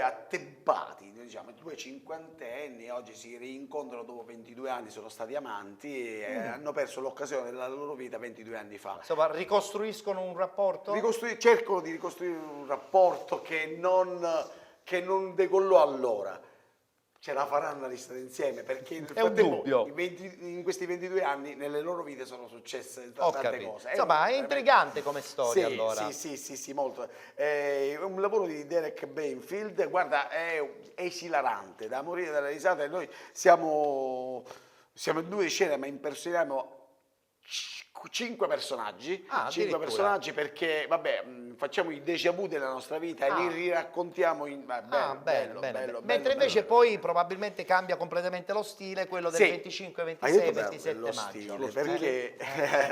attempati, diciamo, due cinquantenni, oggi si rincontrano dopo 22 anni, sono stati amanti e hanno perso l'occasione della loro vita 22 anni fa. Insomma, ricostruiscono un rapporto? Cercano di ricostruire un rapporto che non decollò allora. Ce la faranno a restare insieme, perché nel frattempo, in questi 22 anni nelle loro vite sono successe tante cose. Insomma, è intrigante come storia, allora. Sì, molto. È un lavoro di Derek Bainfield, guarda, è esilarante, da morire dalle risate. E noi siamo in due scene, ma impersoniamo 5 personaggi, 5 personaggi perché, vabbè, facciamo i déjà vu della nostra vita e li riraccontiamo bello. Mentre invece poi probabilmente cambia completamente lo stile, quello del 25, 26, 27 maggio. Perché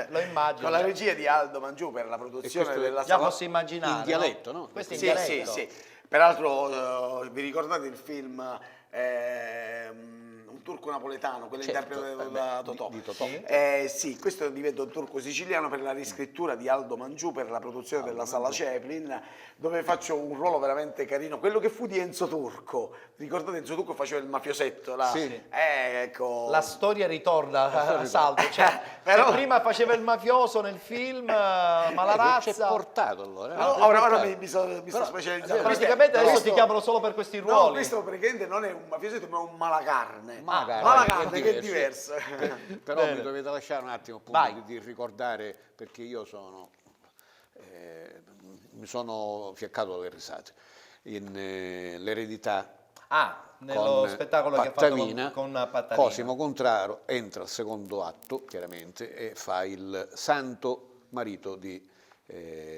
lo immagino. Con la regia di Aldo Mangiù per la produzione della già posso immaginare. In dialetto, no? Questo in dialetto. Sì. Peraltro vi ricordate il film Un turco napoletano, quello interpretato da Totò? Di Totò. Sì, questo diventa Un turco siciliano per la riscrittura di Aldo Mangiù per la produzione della Sala Chaplin, dove faccio un ruolo veramente carino, quello che fu di Enzo Turco. Ricordate, Enzo Turco faceva il mafiosetto là? Sì. Ecco. La storia ritorna a saldo, cioè, però prima faceva il mafioso nel film, ma la razza... C'è portato allora. No, ora mi sto specializzando. Praticamente adesso ti chiamano solo per questi ruoli. No, questo praticamente non è un mafiosetto, ma è un malacarne. Malacarne che è diverso. Però mi dovete lasciare un attimo appunto di ricordare, perché io mi sono fiaccato alle risate in l'eredità. Nello spettacolo che ha fatto con Pattanina. Cosimo Contraro entra al secondo atto, chiaramente, e fa il santo marito di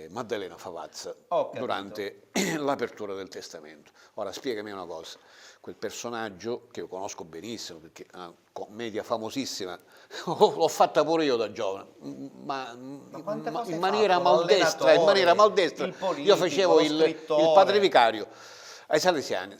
Maddalena Favazza durante l'apertura del testamento. Ora spiegami una cosa, quel personaggio che io conosco benissimo perché è una commedia famosissima, l'ho fatta pure io da giovane, ma in maniera maldestra, il politico, io facevo il padre vicario ai Salesiani.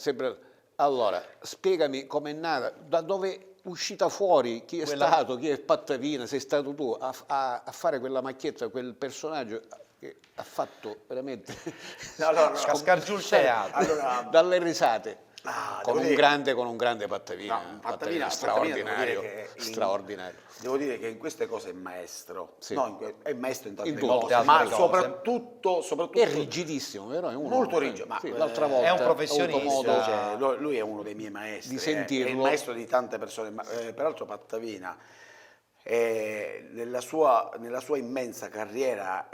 Allora, spiegami com'è nata, da dove è uscita fuori, chi è stato, chi è Pattavina, sei stato tu a fare quella macchietta, quel personaggio che ha fatto veramente cascar giù il teatro. Dalle risate. Con un grande Pattavina, Pattavina straordinario. Devo dire che in queste cose è maestro, è maestro in tante cose, cose, ma soprattutto è rigidissimo, vero? È uno, molto rigido, ma l'altra volta è un professionista, lui è uno dei miei maestri, di sentirlo. È il maestro di tante persone, peraltro Pattavina nella sua immensa carriera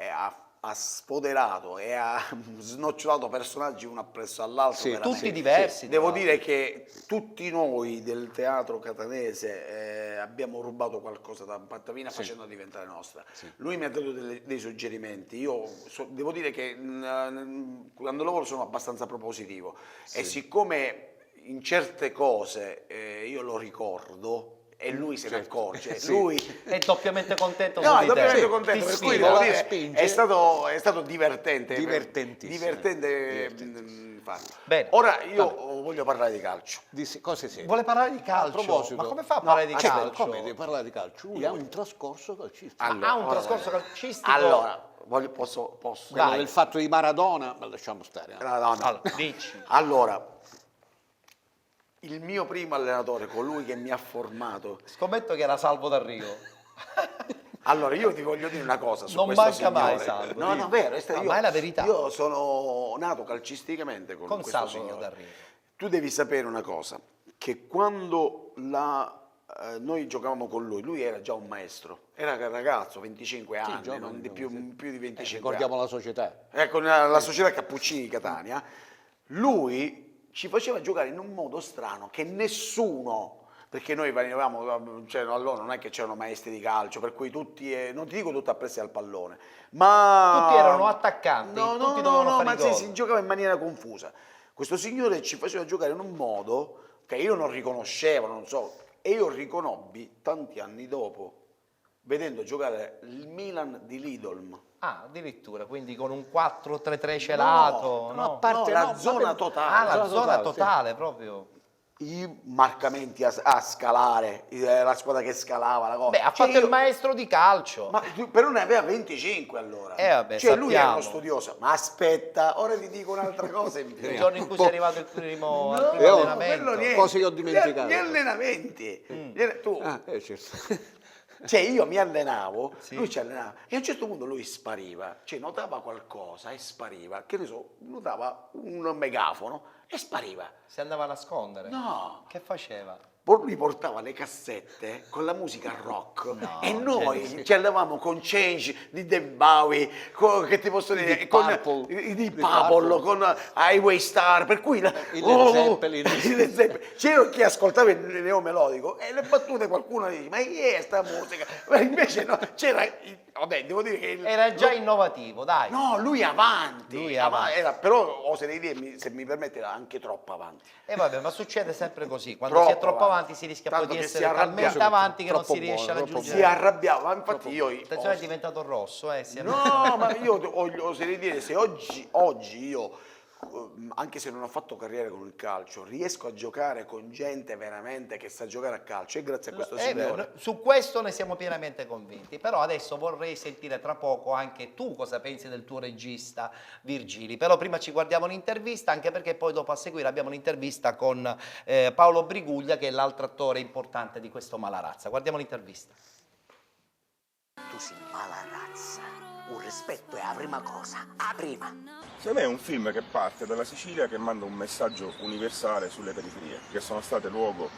ha sfoderato e ha snocciolato personaggi uno appresso all'altro, tutti diversi. Devo dire che tutti noi del teatro catanese abbiamo rubato qualcosa da Pattavina facendo diventare nostra. Lui mi ha dato dei suggerimenti, io devo dire che quando lavoro sono abbastanza propositivo e siccome in certe cose io lo ricordo e lui se ne accorge, lui è doppiamente contento. È doppiamente contento, per cui devo dire, è stato divertente. Farlo. Bene. Ora io voglio parlare di calcio. Cosa sei? Vuole parlare di calcio? A proposito, ma come fa a parlare di calcio? Come deve parlare di calcio? Lui ha un trascorso calcistico. Ha un trascorso calcistico. Allora, posso. Quello del fatto di Maradona, ma lasciamo stare. Allora, dici. Allora, il mio primo allenatore, colui che mi ha formato. Scommetto che era Salvo D'Arrigo. Allora, io ti voglio dire una cosa su Non questo manca mai, signore. Salvo, No, sì. no, vero, Ma è la verità. Io sono nato calcisticamente con questo Salvo signore. D'Arrigo. Tu devi sapere una cosa, che quando noi giocavamo con lui era già un maestro, era un ragazzo, 25 anni, giovane, non di più di 25 ricordiamo anni. la società. Ecco, la società Cappuccini di Catania, lui ci faceva giocare in un modo strano che nessuno, perché noi venivamo, cioè, allora non è che c'erano maestri di calcio, per cui tutti, non ti dico tutti appressi al pallone, ma... Tutti erano attaccanti, tutti dovevano fare ma i gol. si giocava in maniera confusa. Questo signore ci faceva giocare in un modo che io non riconoscevo, non so, e io riconobbi tanti anni dopo, vedendo giocare il Milan di Lidolm. Ah, addirittura, quindi con un 4-3-3 celato, no? a parte la zona totale. Ah, la zona sì. totale, proprio. I marcamenti a scalare, la squadra che scalava, la cosa. Beh, ha fatto il maestro di calcio. Ma però ne aveva 25 allora. Vabbè, cioè lui era uno sappiamo. studioso. Ma aspetta, ora ti dico un'altra cosa in più. Il giorno in cui sei arrivato il primo, No, al primo quello allenamento. niente. Cose che ho dimenticato. Gli allenamenti. Tu. Certo. Cioè io mi allenavo, lui ci allenava e a un certo punto lui spariva, cioè notava qualcosa e spariva, che ne so, notava un megafono e spariva. Si andava a nascondere? No. Che faceva? Lui portava le cassette con la musica rock e noi ci andavamo con Change di David Bowie, che ti posso dire, con di Purple, con Highway Star, per cui Led Zeppelin. C'era chi ascoltava il neomelodico e le battute qualcuno dice ma che è sta musica? Ma invece no, c'era, vabbè, devo dire che era già innovativo, dai. No, lui avanti. Lui avanti. Era, però oserei dirmi, se mi permette, era anche troppo avanti. E vabbè, ma succede sempre così, quando Troppo si è troppo avanti si rischia Tanto poi di che si essere arrabbia. talmente avanti che non Troppo si riesce a buono, troppo raggiungere. Si arrabbiava, infatti io... Attenzione, è diventato rosso, No, ma io oserei dire, se oggi io, anche se non ho fatto carriera con il calcio, riesco a giocare con gente veramente che sa giocare a calcio, è grazie a questo signore. Su questo ne siamo pienamente convinti, però adesso vorrei sentire tra poco anche tu cosa pensi del tuo regista Virgili, però prima ci guardiamo un'intervista, anche perché poi dopo a seguire abbiamo un'intervista con Paolo Briguglia, che è l'altro attore importante di questo Malarazza. Guardiamo l'intervista. Tu sei Malarazza. Un rispetto è la prima cosa. La prima. Secondo me è un film che parte dalla Sicilia, che manda un messaggio universale sulle periferie, che sono state luogo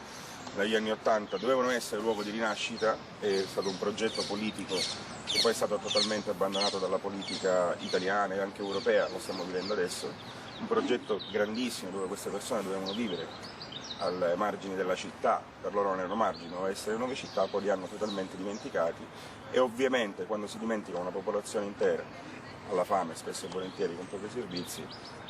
negli anni '80, dovevano essere luogo di rinascita, è stato un progetto politico che poi è stato totalmente abbandonato dalla politica italiana e anche europea, lo stiamo vivendo adesso, un progetto grandissimo dove queste persone dovevano vivere ai margini della città, per loro non erano margini, dovevano essere nuove città, poi li hanno totalmente dimenticati e ovviamente quando si dimentica una popolazione intera alla fame, spesso e volentieri con pochi servizi,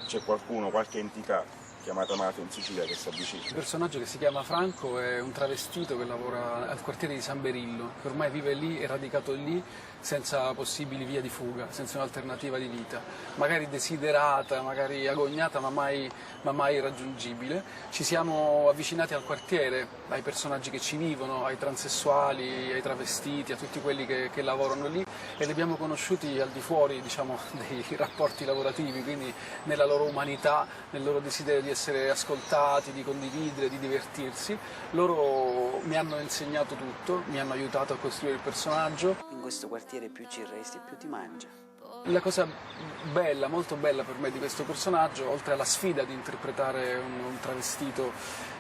c'è qualcuno, qualche entità chiamata mafia in Sicilia che si avvicina. Il personaggio che si chiama Franco è un travestito che lavora al quartiere di San Berillo, che ormai vive lì, è radicato lì, senza possibili vie di fuga, senza un'alternativa di vita, magari desiderata, magari agognata, ma mai raggiungibile. Ci siamo avvicinati al quartiere, ai personaggi che ci vivono, ai transessuali, ai travestiti, a tutti quelli che lavorano lì e li abbiamo conosciuti al di fuori, diciamo, dei rapporti lavorativi, quindi nella loro umanità, nel loro desiderio di essere ascoltati, di condividere, di divertirsi. Loro mi hanno insegnato tutto, mi hanno aiutato a costruire il personaggio. In questo quartiere più ci resti, più ti mangia. La cosa bella, molto bella per me di questo personaggio, oltre alla sfida di interpretare un travestito,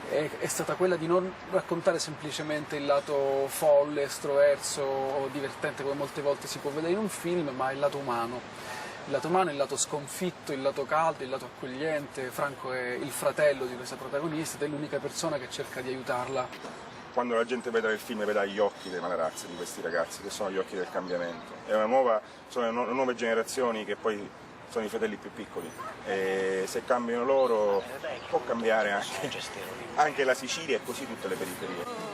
è stata quella di non raccontare semplicemente il lato folle, estroverso o divertente come molte volte si può vedere in un film, ma il lato umano. Il lato umano, il lato sconfitto, il lato caldo, il lato accogliente. Franco è il fratello di questa protagonista ed è l'unica persona che cerca di aiutarla. Quando la gente vedrà il film vedrà gli occhi dei Malarazzi, di questi ragazzi, che sono gli occhi del cambiamento. Sono le nuove generazioni che poi sono i fratelli più piccoli. E se cambiano loro può cambiare anche la Sicilia e così tutte le periferie.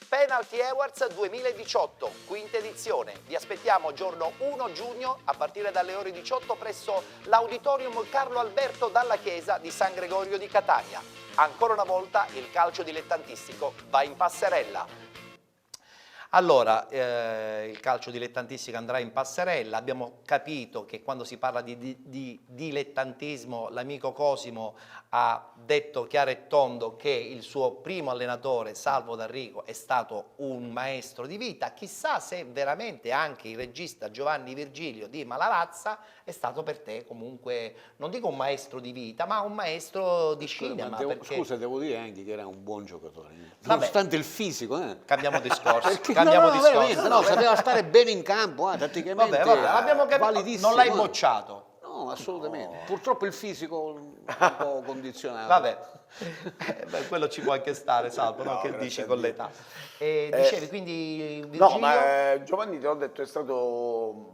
Penalty Awards 2018, quinta edizione. Vi aspettiamo giorno 1 giugno a partire dalle ore 18 presso l'Auditorium Carlo Alberto Dalla Chiesa di San Gregorio di Catania. Ancora una volta il calcio dilettantistico va in passerella. Allora, il calcio dilettantistico andrà in passerella. Abbiamo capito che quando si parla di dilettantismo, l'amico Cosimo ha detto chiaro e tondo che il suo primo allenatore, Salvo D'Arrigo, è stato un maestro di vita. Chissà se veramente anche il regista Giovanni Virgilio di Malarazza è stato per te comunque, non dico un maestro di vita, ma un maestro di cinema. Scusa, devo dire anche che era un buon giocatore, Vabbè. nonostante il fisico. Cambiamo discorso. Perché Cambiamo discorso. veramente, no, sapeva stare bene in campo, tatticamente. Vabbè, abbiamo capito, validissimo. non l'hai bocciato. No, assolutamente. Purtroppo il fisico un po' condizionato. Vabbè, beh, quello ci può anche stare, Salvo, no? Che dici con l'età. Dicevi quindi Virgilio? No, ma Giovanni, te l'ho detto, è stato...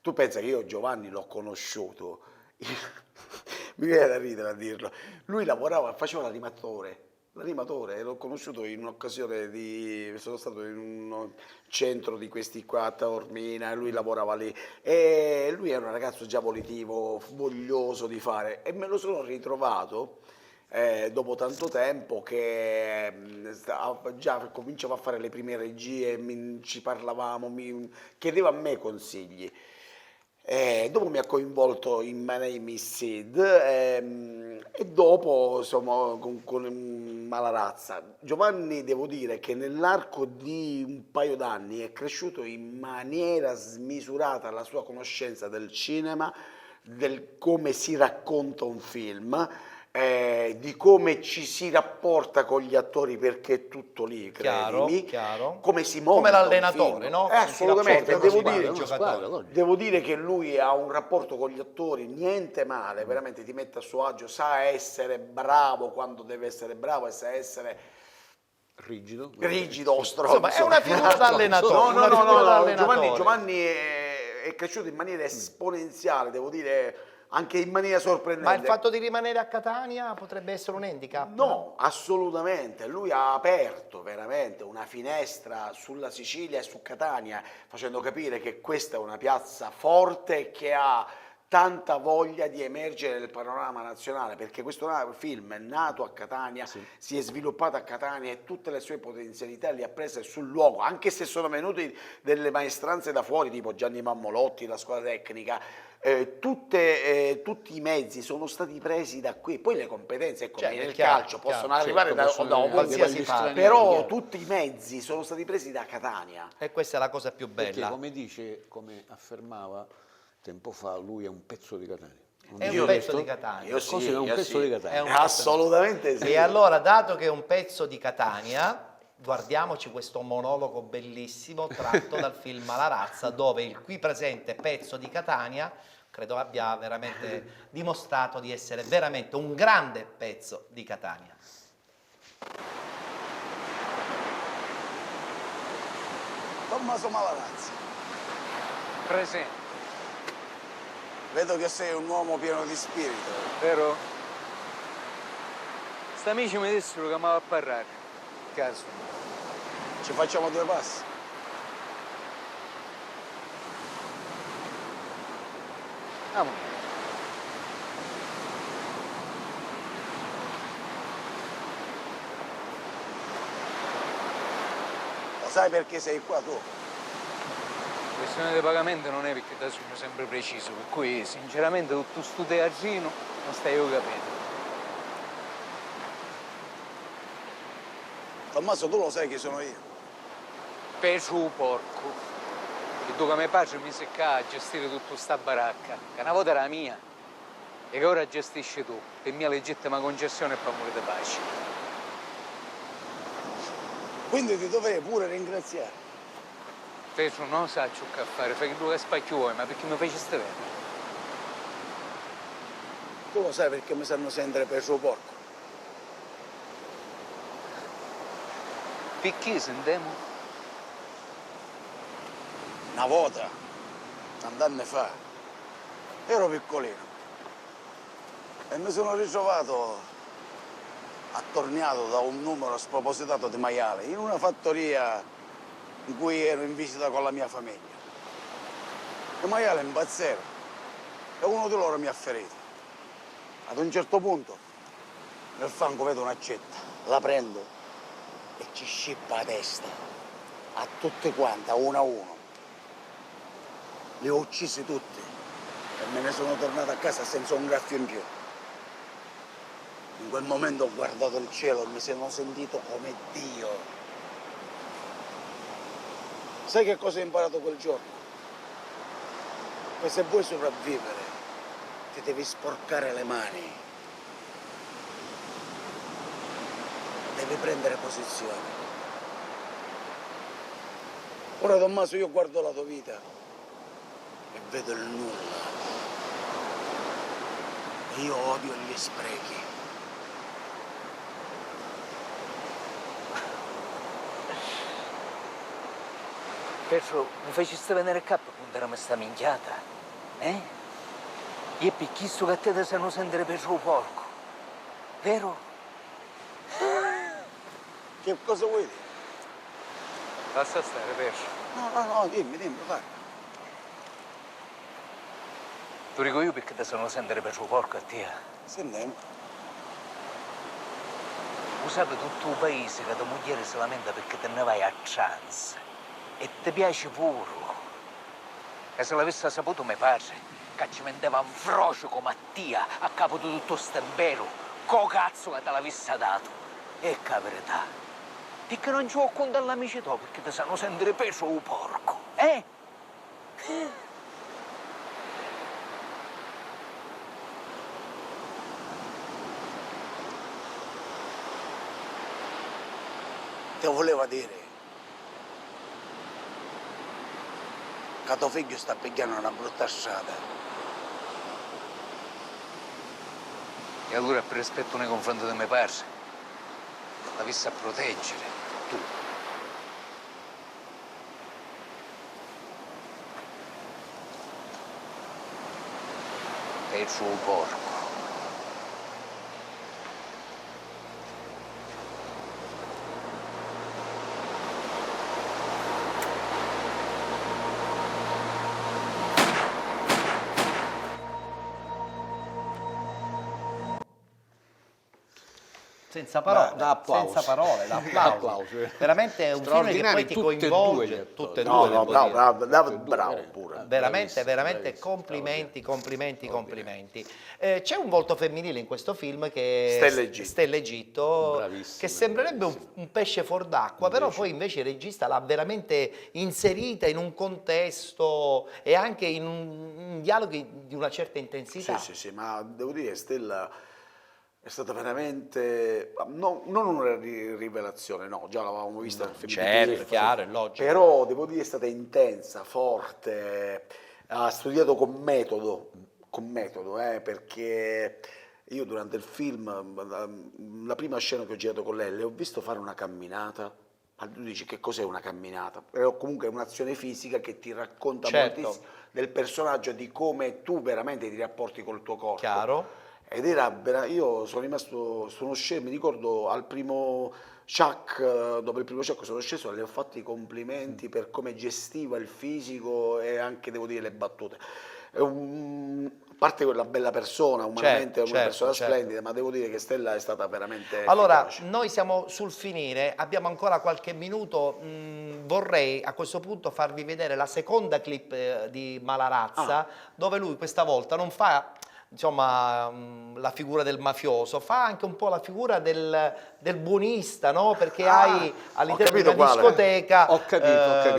Tu pensa che io Giovanni l'ho conosciuto, mi viene da ridere a dirlo, lui lavorava, faceva l'animatore, l'ho conosciuto in un'occasione sono stato in un centro di questi qua a Taormina, lui lavorava lì e lui era un ragazzo già volitivo, voglioso di fare e me lo sono ritrovato dopo tanto tempo che già cominciava a fare le prime regie, ci parlavamo, chiedeva a me consigli. Dopo mi ha coinvolto in My Name is Sid e dopo insomma con Malarazza. Giovanni, devo dire che nell'arco di un paio d'anni è cresciuto in maniera smisurata la sua conoscenza del cinema, del come si racconta un film, di come ci si rapporta con gli attori, perché è tutto lì, credimi, chiaro. come si monta come l'allenatore, no? Assolutamente, devo devo dire che lui ha un rapporto con gli attori niente male, veramente ti mette a suo agio, sa essere bravo quando deve essere bravo e sa essere rigido o stronzo. Insomma, è una figura da allenatore. No, Giovanni è cresciuto in maniera esponenziale, devo dire, anche in maniera sorprendente. Ma il fatto di rimanere a Catania potrebbe essere un handicap? No, assolutamente. Lui ha aperto veramente una finestra sulla Sicilia e su Catania, facendo capire che questa è una piazza forte che ha tanta voglia di emergere nel panorama nazionale, perché questo film è nato a Catania, si è sviluppato a Catania e tutte le sue potenzialità le ha prese sul luogo, anche se sono venuti delle maestranze da fuori, tipo Gianni Mammolotti, la scuola tecnica. Tutti i mezzi sono stati presi da qui, poi le competenze nel calcio possono arrivare da qualsiasi parte, però tutti i mezzi sono stati presi da Catania. E questa è la cosa più bella. Perché come affermava tempo fa, lui è un pezzo di Catania. È un pezzo di Catania. Io sì, è un pezzo di Catania. Assolutamente sì. E allora, dato che è un pezzo di Catania, guardiamoci questo monologo bellissimo tratto dal film Malarazza, dove il qui presente pezzo di Catania credo abbia veramente dimostrato di essere veramente un grande pezzo di Catania. Tommaso Malarazza. Presente. Vedo che sei un uomo pieno di spirito. Vero? Sta amici mi dissero che mi va a parlare. Caso. Ci facciamo due passi. Amo. Lo sai perché sei qua tu? La questione di pagamento non è perché da sono sempre preciso, per cui sinceramente tutto sto teatrino non stai io capendo. Tommaso, tu lo sai chi sono io? Peso porco. E tu come padre mi secca a gestire tutta sta baracca, che una volta era mia, e che ora gestisci tu, per mia legittima concessione e per amore di pace. Quindi ti dovrei pure ringraziare. Peso non sa ciò che fare, fai che tu che spacchi vuoi, ma perché mi fai stare? Tu lo sai perché mi sanno sempre peso porco? Perché sentiamo? Una volta, tant'anni fa, ero piccolino e mi sono ritrovato attorniato da un numero spropositato di maiali in una fattoria in cui ero in visita con la mia famiglia. I maiali impazzirono e uno di loro mi ha ferito. Ad un certo punto nel fango vedo un'accetta, la prendo e ci scippa la testa. a tutte quante, a uno. Li ho uccisi tutti e me ne sono tornato a casa senza un graffio in più. In quel momento ho guardato il cielo e mi sono sentito come Dio. Sai che cosa ho imparato quel giorno? Che se vuoi sopravvivere ti devi sporcare le mani. Devi prendere posizione. Ora Tommaso, io guardo la tua vita e vedo il nulla. E io odio gli sprechi. Pietro, mi faceste venire a capo quando eravamo sta minchiata? Io picchisto che te sanno sentire Pietro porco. Vero? Che cosa vuoi dire? Basta stare, Pietro. No, dimmi, vai. Tu dico io perché te sanno sentire Pietro porco a te. Sentiamo. Usate tutto il paese che tua moglie si lamenta perché te ne vai a chance. E ti piace pure. E se l'avesse saputo mio padre, che ci metteva un frocio come Mattia a capo di tutto sto impero, co cazzo che te l'avesse dato. E che verità. Perché non ci vuoi contare l'amici tuoi, perché ti sanno sentire peso o porco, Ti voleva dire che tuo figlio sta pigliando una brutta strada. E allora per rispetto nei confronti di mio padre, l'avessi a proteggere, tu. E il suo porco. Senza parole, Da applauso. senza parole, da applauso. Veramente è un film che poi ti coinvolge, tutte e due. No, bravo pure. Veramente complimenti. C'è un volto femminile in questo film che è Stella Egitto, che sembrerebbe un pesce fuor d'acqua, però poi invece il regista l'ha veramente inserita in un contesto e anche in un dialoghi di una certa intensità. Sì, ma devo dire Stella è stata veramente, non una rivelazione, no, già l'avevamo vista nel film. Certo, chiaro, è logico. Però devo dire è stata intensa, forte, ha studiato con metodo, perché io durante il film, la prima scena che ho girato con lei, le ho visto fare una camminata. Ma tu dici che cos'è una camminata? Però comunque è un'azione fisica che ti racconta moltissimo del personaggio e di come tu veramente ti rapporti col tuo corpo. Chiaro. Ed io sono sceso, mi ricordo al primo Chuck, dopo il primo Chuck sono sceso e le ho fatto i complimenti per come gestiva il fisico e anche, devo dire, le battute. A parte quella bella persona, umanamente è una persona splendida, ma devo dire che Stella è stata veramente efficace. Noi siamo sul finire, abbiamo ancora qualche minuto, vorrei a questo punto farvi vedere la seconda clip di Malarazza, dove lui questa volta non fa la figura del mafioso, fa anche un po' la figura del buonista, no? Perché hai all'interno di una discoteca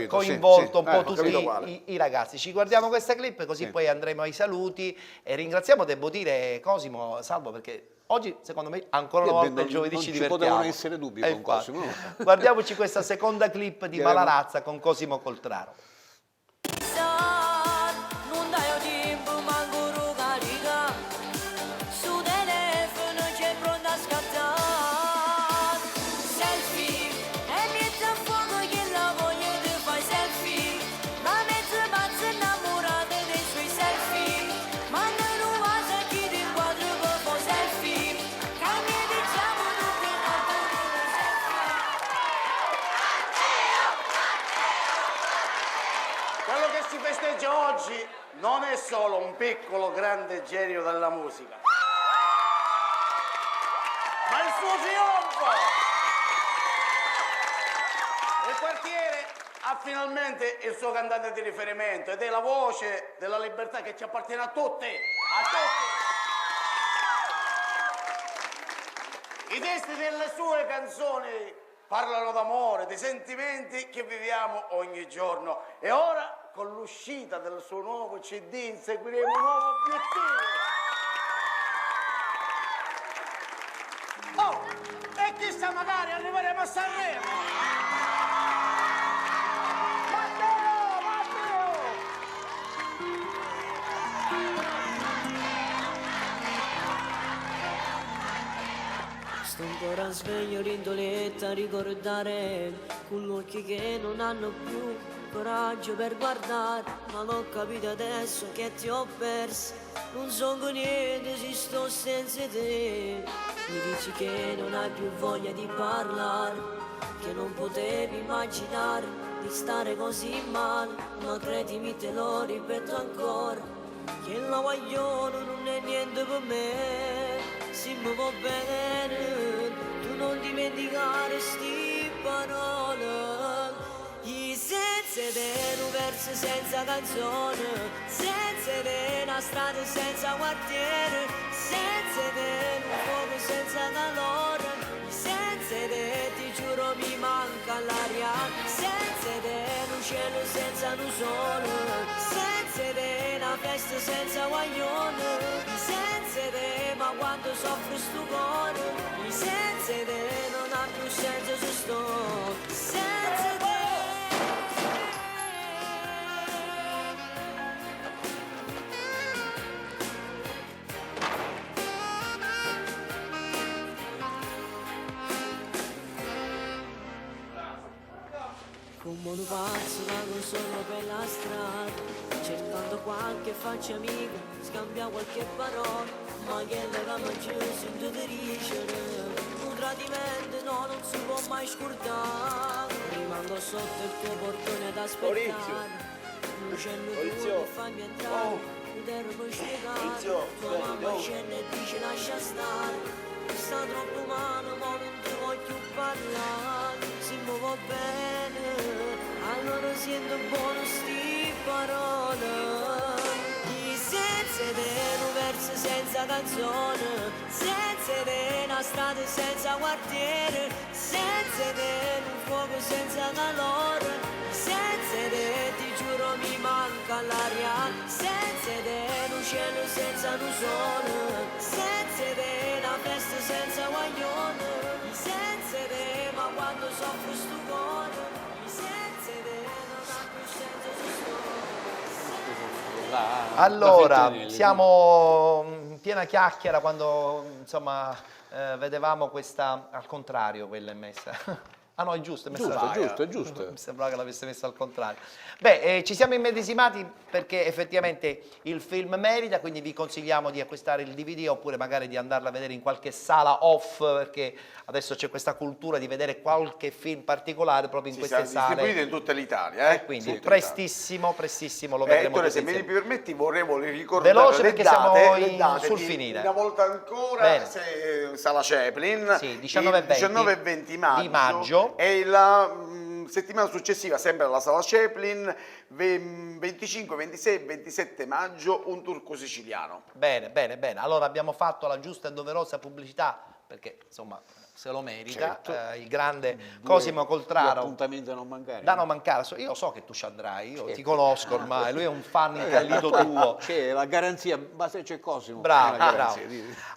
coinvolto un po' tutti i ragazzi. Ci guardiamo questa clip così poi andremo ai saluti e ringraziamo, devo dire, Cosimo, Salvo, perché oggi secondo me ancora una volta il giovedì ci divertiamo. Non ci potevano essere dubbi con Cosimo. Guardiamoci questa seconda clip di Malarazza con Cosimo Coltraro. Quello che si festeggia oggi non è solo un piccolo grande genio della musica, ma il suo trionfo! Il quartiere ha finalmente il suo cantante di riferimento ed è la voce della libertà che ci appartiene a tutti. A tutti. I testi delle sue canzoni parlano d'amore, di sentimenti che viviamo ogni giorno. E ora, con l'uscita del suo nuovo CD, inseguiremo un nuovo obiettivo. Oh, e chissà, magari arriveremo a Sanremo. Sto ancora sveglio, rindoletta, a ricordare con occhi che non hanno più coraggio per guardare, ma l'ho capito adesso che ti ho perso. Non so con niente se sto senza te. Mi dici che non hai più voglia di parlare, che non potevi immaginare di stare così male, ma credimi te lo ripeto ancora, che la guaglione non è niente per me. Se mi va bene, tu non dimenticare sti parole. I senza te un verso senza canzone, senza te una strada senza quartiere, senza te un fuoco senza calore, senza te ti giuro mi manca l'aria, senza te un cielo senza un sole, senza te una festa senza guaglione, senza te ma quanto soffro sto cuore, senza te non ha più senso se sto senza te. Come un pazzo vago solo per la strada, cercando qualche faccia amica, scambia qualche parola, ma che legame ci sento di ricevere. Un tradimento no, non si può mai scordare, rimango sotto il tuo portone ad aspettare, lucendo tu che fammi entrare, poter poi spiegare, tua mamma scende e dice lascia stare, sta troppo male ma non ti voglio parlare, se mi va bene allora sento buono sti parole. I senza te un verso senza canzone, senza te una strada senza quartiere, senza te un fuoco senza calore, senza te ti giuro mi manca l'aria, senza te un cielo senza un sole, senza te una festa senza guaglione, senza te ma quando soffro sto cuore, senza te non ha più senso se sto. Allora, siamo in piena chiacchiera quando insomma vedevamo questa al contrario, quella è messa. Ah no, è giusto, è messa Giusto, è giusto. Mi sembrava che l'avesse messa al contrario. Beh, ci siamo immedesimati perché effettivamente il film merita, quindi vi consigliamo di acquistare il DVD oppure magari di andarla a vedere in qualche sala off, perché adesso c'è questa cultura di vedere qualche film particolare proprio in queste sale. Distribuite in tutta l'Italia, Quindi tutta prestissimo lo vedremo. Ettore, se tutti mi insieme. permetti vorrei ricordare Veloce le perché date, siamo le date sul di finire. Una volta ancora, Bene. Sala Chaplin, Sì, 19 e 20 di maggio. E la settimana successiva, sempre alla Sala Chaplin, 25, 26 e 27 maggio, un turco siciliano. Bene. Allora abbiamo fatto la giusta e doverosa pubblicità, perché insomma se lo merita, il grande Cosimo Coltraro. Appuntamento da non mancare. Da non mancare, io so che tu ci andrai, io ti conosco ormai, lui è un fan incallito tuo. C'è la garanzia, basta c'è Cosimo. Bravo.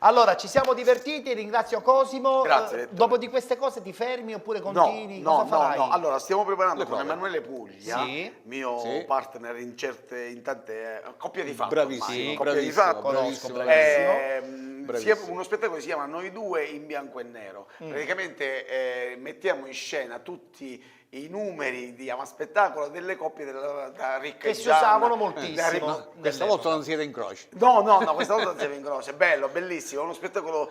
Allora, ci siamo divertiti, ringrazio Cosimo. Grazie. Dopo di queste cose ti fermi oppure continui? Cosa farai? No. Allora, stiamo preparando con Emanuele Puglia, Sì. mio partner in tante coppia di fatto. Bravissimo, coppia di fatto. conosco, bravissimo. Uno spettacolo che si chiama Noi due in bianco e nero. Praticamente mettiamo in scena tutti i numeri di spettacolo delle coppie da Ricca Che e si Gianna, usavano moltissimo. Questa volta non siete in croce. No, questa volta non siamo in croce, è bello, bellissimo, uno spettacolo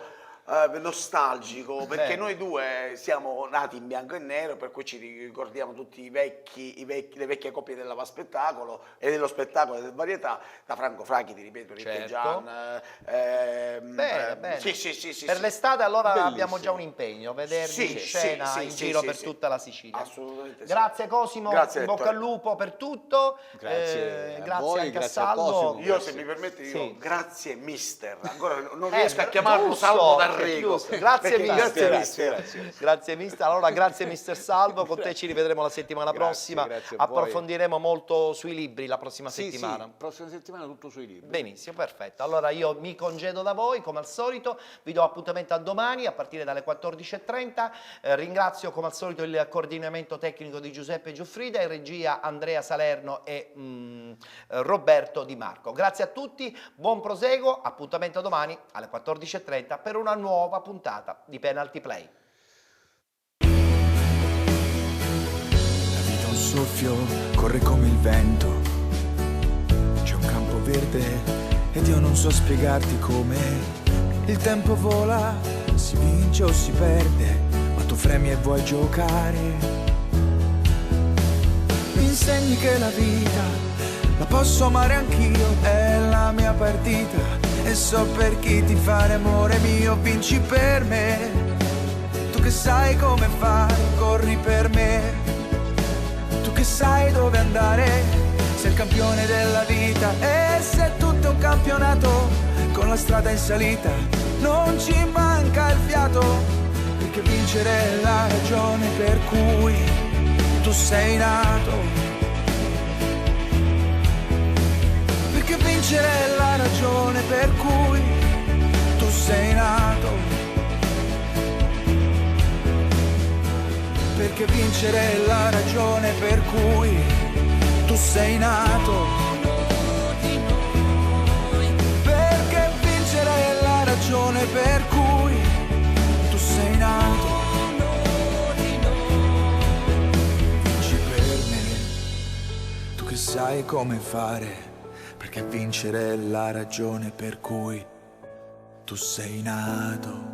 nostalgico, perché noi due siamo nati in bianco e nero, per cui ci ricordiamo tutti le vecchie coppie del Lava Spettacolo e dello spettacolo e del varietà, da Franco Fraghi, ti ripeto, Ricche Certo. Gian. Bene. Sì. Per l'estate allora Bellissimo. abbiamo già un impegno, vedervi Sì, in scena sì, in sì, giro sì, per sì. tutta la Sicilia. Assolutamente sì. Grazie Cosimo, Grazie, in bocca Ettore. al lupo per tutto. Grazie a grazie voi, anche grazie a a Salvo. Cosimo. Io, se mi permette, Sì. grazie mister. Ancora non riesco a chiamarlo giusto, Salvo D'Arrigo. giusto. Grazie perché mister. mister. Grazie mister. Allora grazie mister Salvo, con te ci rivedremo la settimana prossima. grazie a voi. Approfondiremo molto sui libri la prossima settimana. Sì, prossima settimana tutto sui libri. Benissimo, perfetto. Allora io mi congedo da voi come al solito, vi do appuntamento a domani a partire dalle 14:30. Ringrazio come al solito il coordinamento tecnico di Giuseppe Giuffrida, in regia Andrea Salerno e Roberto Di Marco. Grazie a tutti, buon proseguo, appuntamento a domani alle 14:30 per una nuova puntata di Penalty Play. La vita è un soffio, corre come il vento, c'è un campo verde ed io non so spiegarti come. Il tempo vola, si vince o si perde, ma tu fremi e vuoi giocare. Mi insegni che la vita la posso amare anch'io, è la mia partita e so per chi ti fare amore mio. Vinci per me, tu che sai come fare, corri per me, tu che sai dove andare, sei il campione della vita. E se tutto è un campionato con la strada in salita, non ci manca il fiato, perché vincere è la ragione per cui tu sei nato. Perché vincere è la ragione per cui tu sei nato. Perché vincere è la ragione per cui tu sei nato. Perché vincere è la ragione per cui tu sei nato. Vinci per me, tu che sai come fare, perché vincere è la ragione per cui tu sei nato.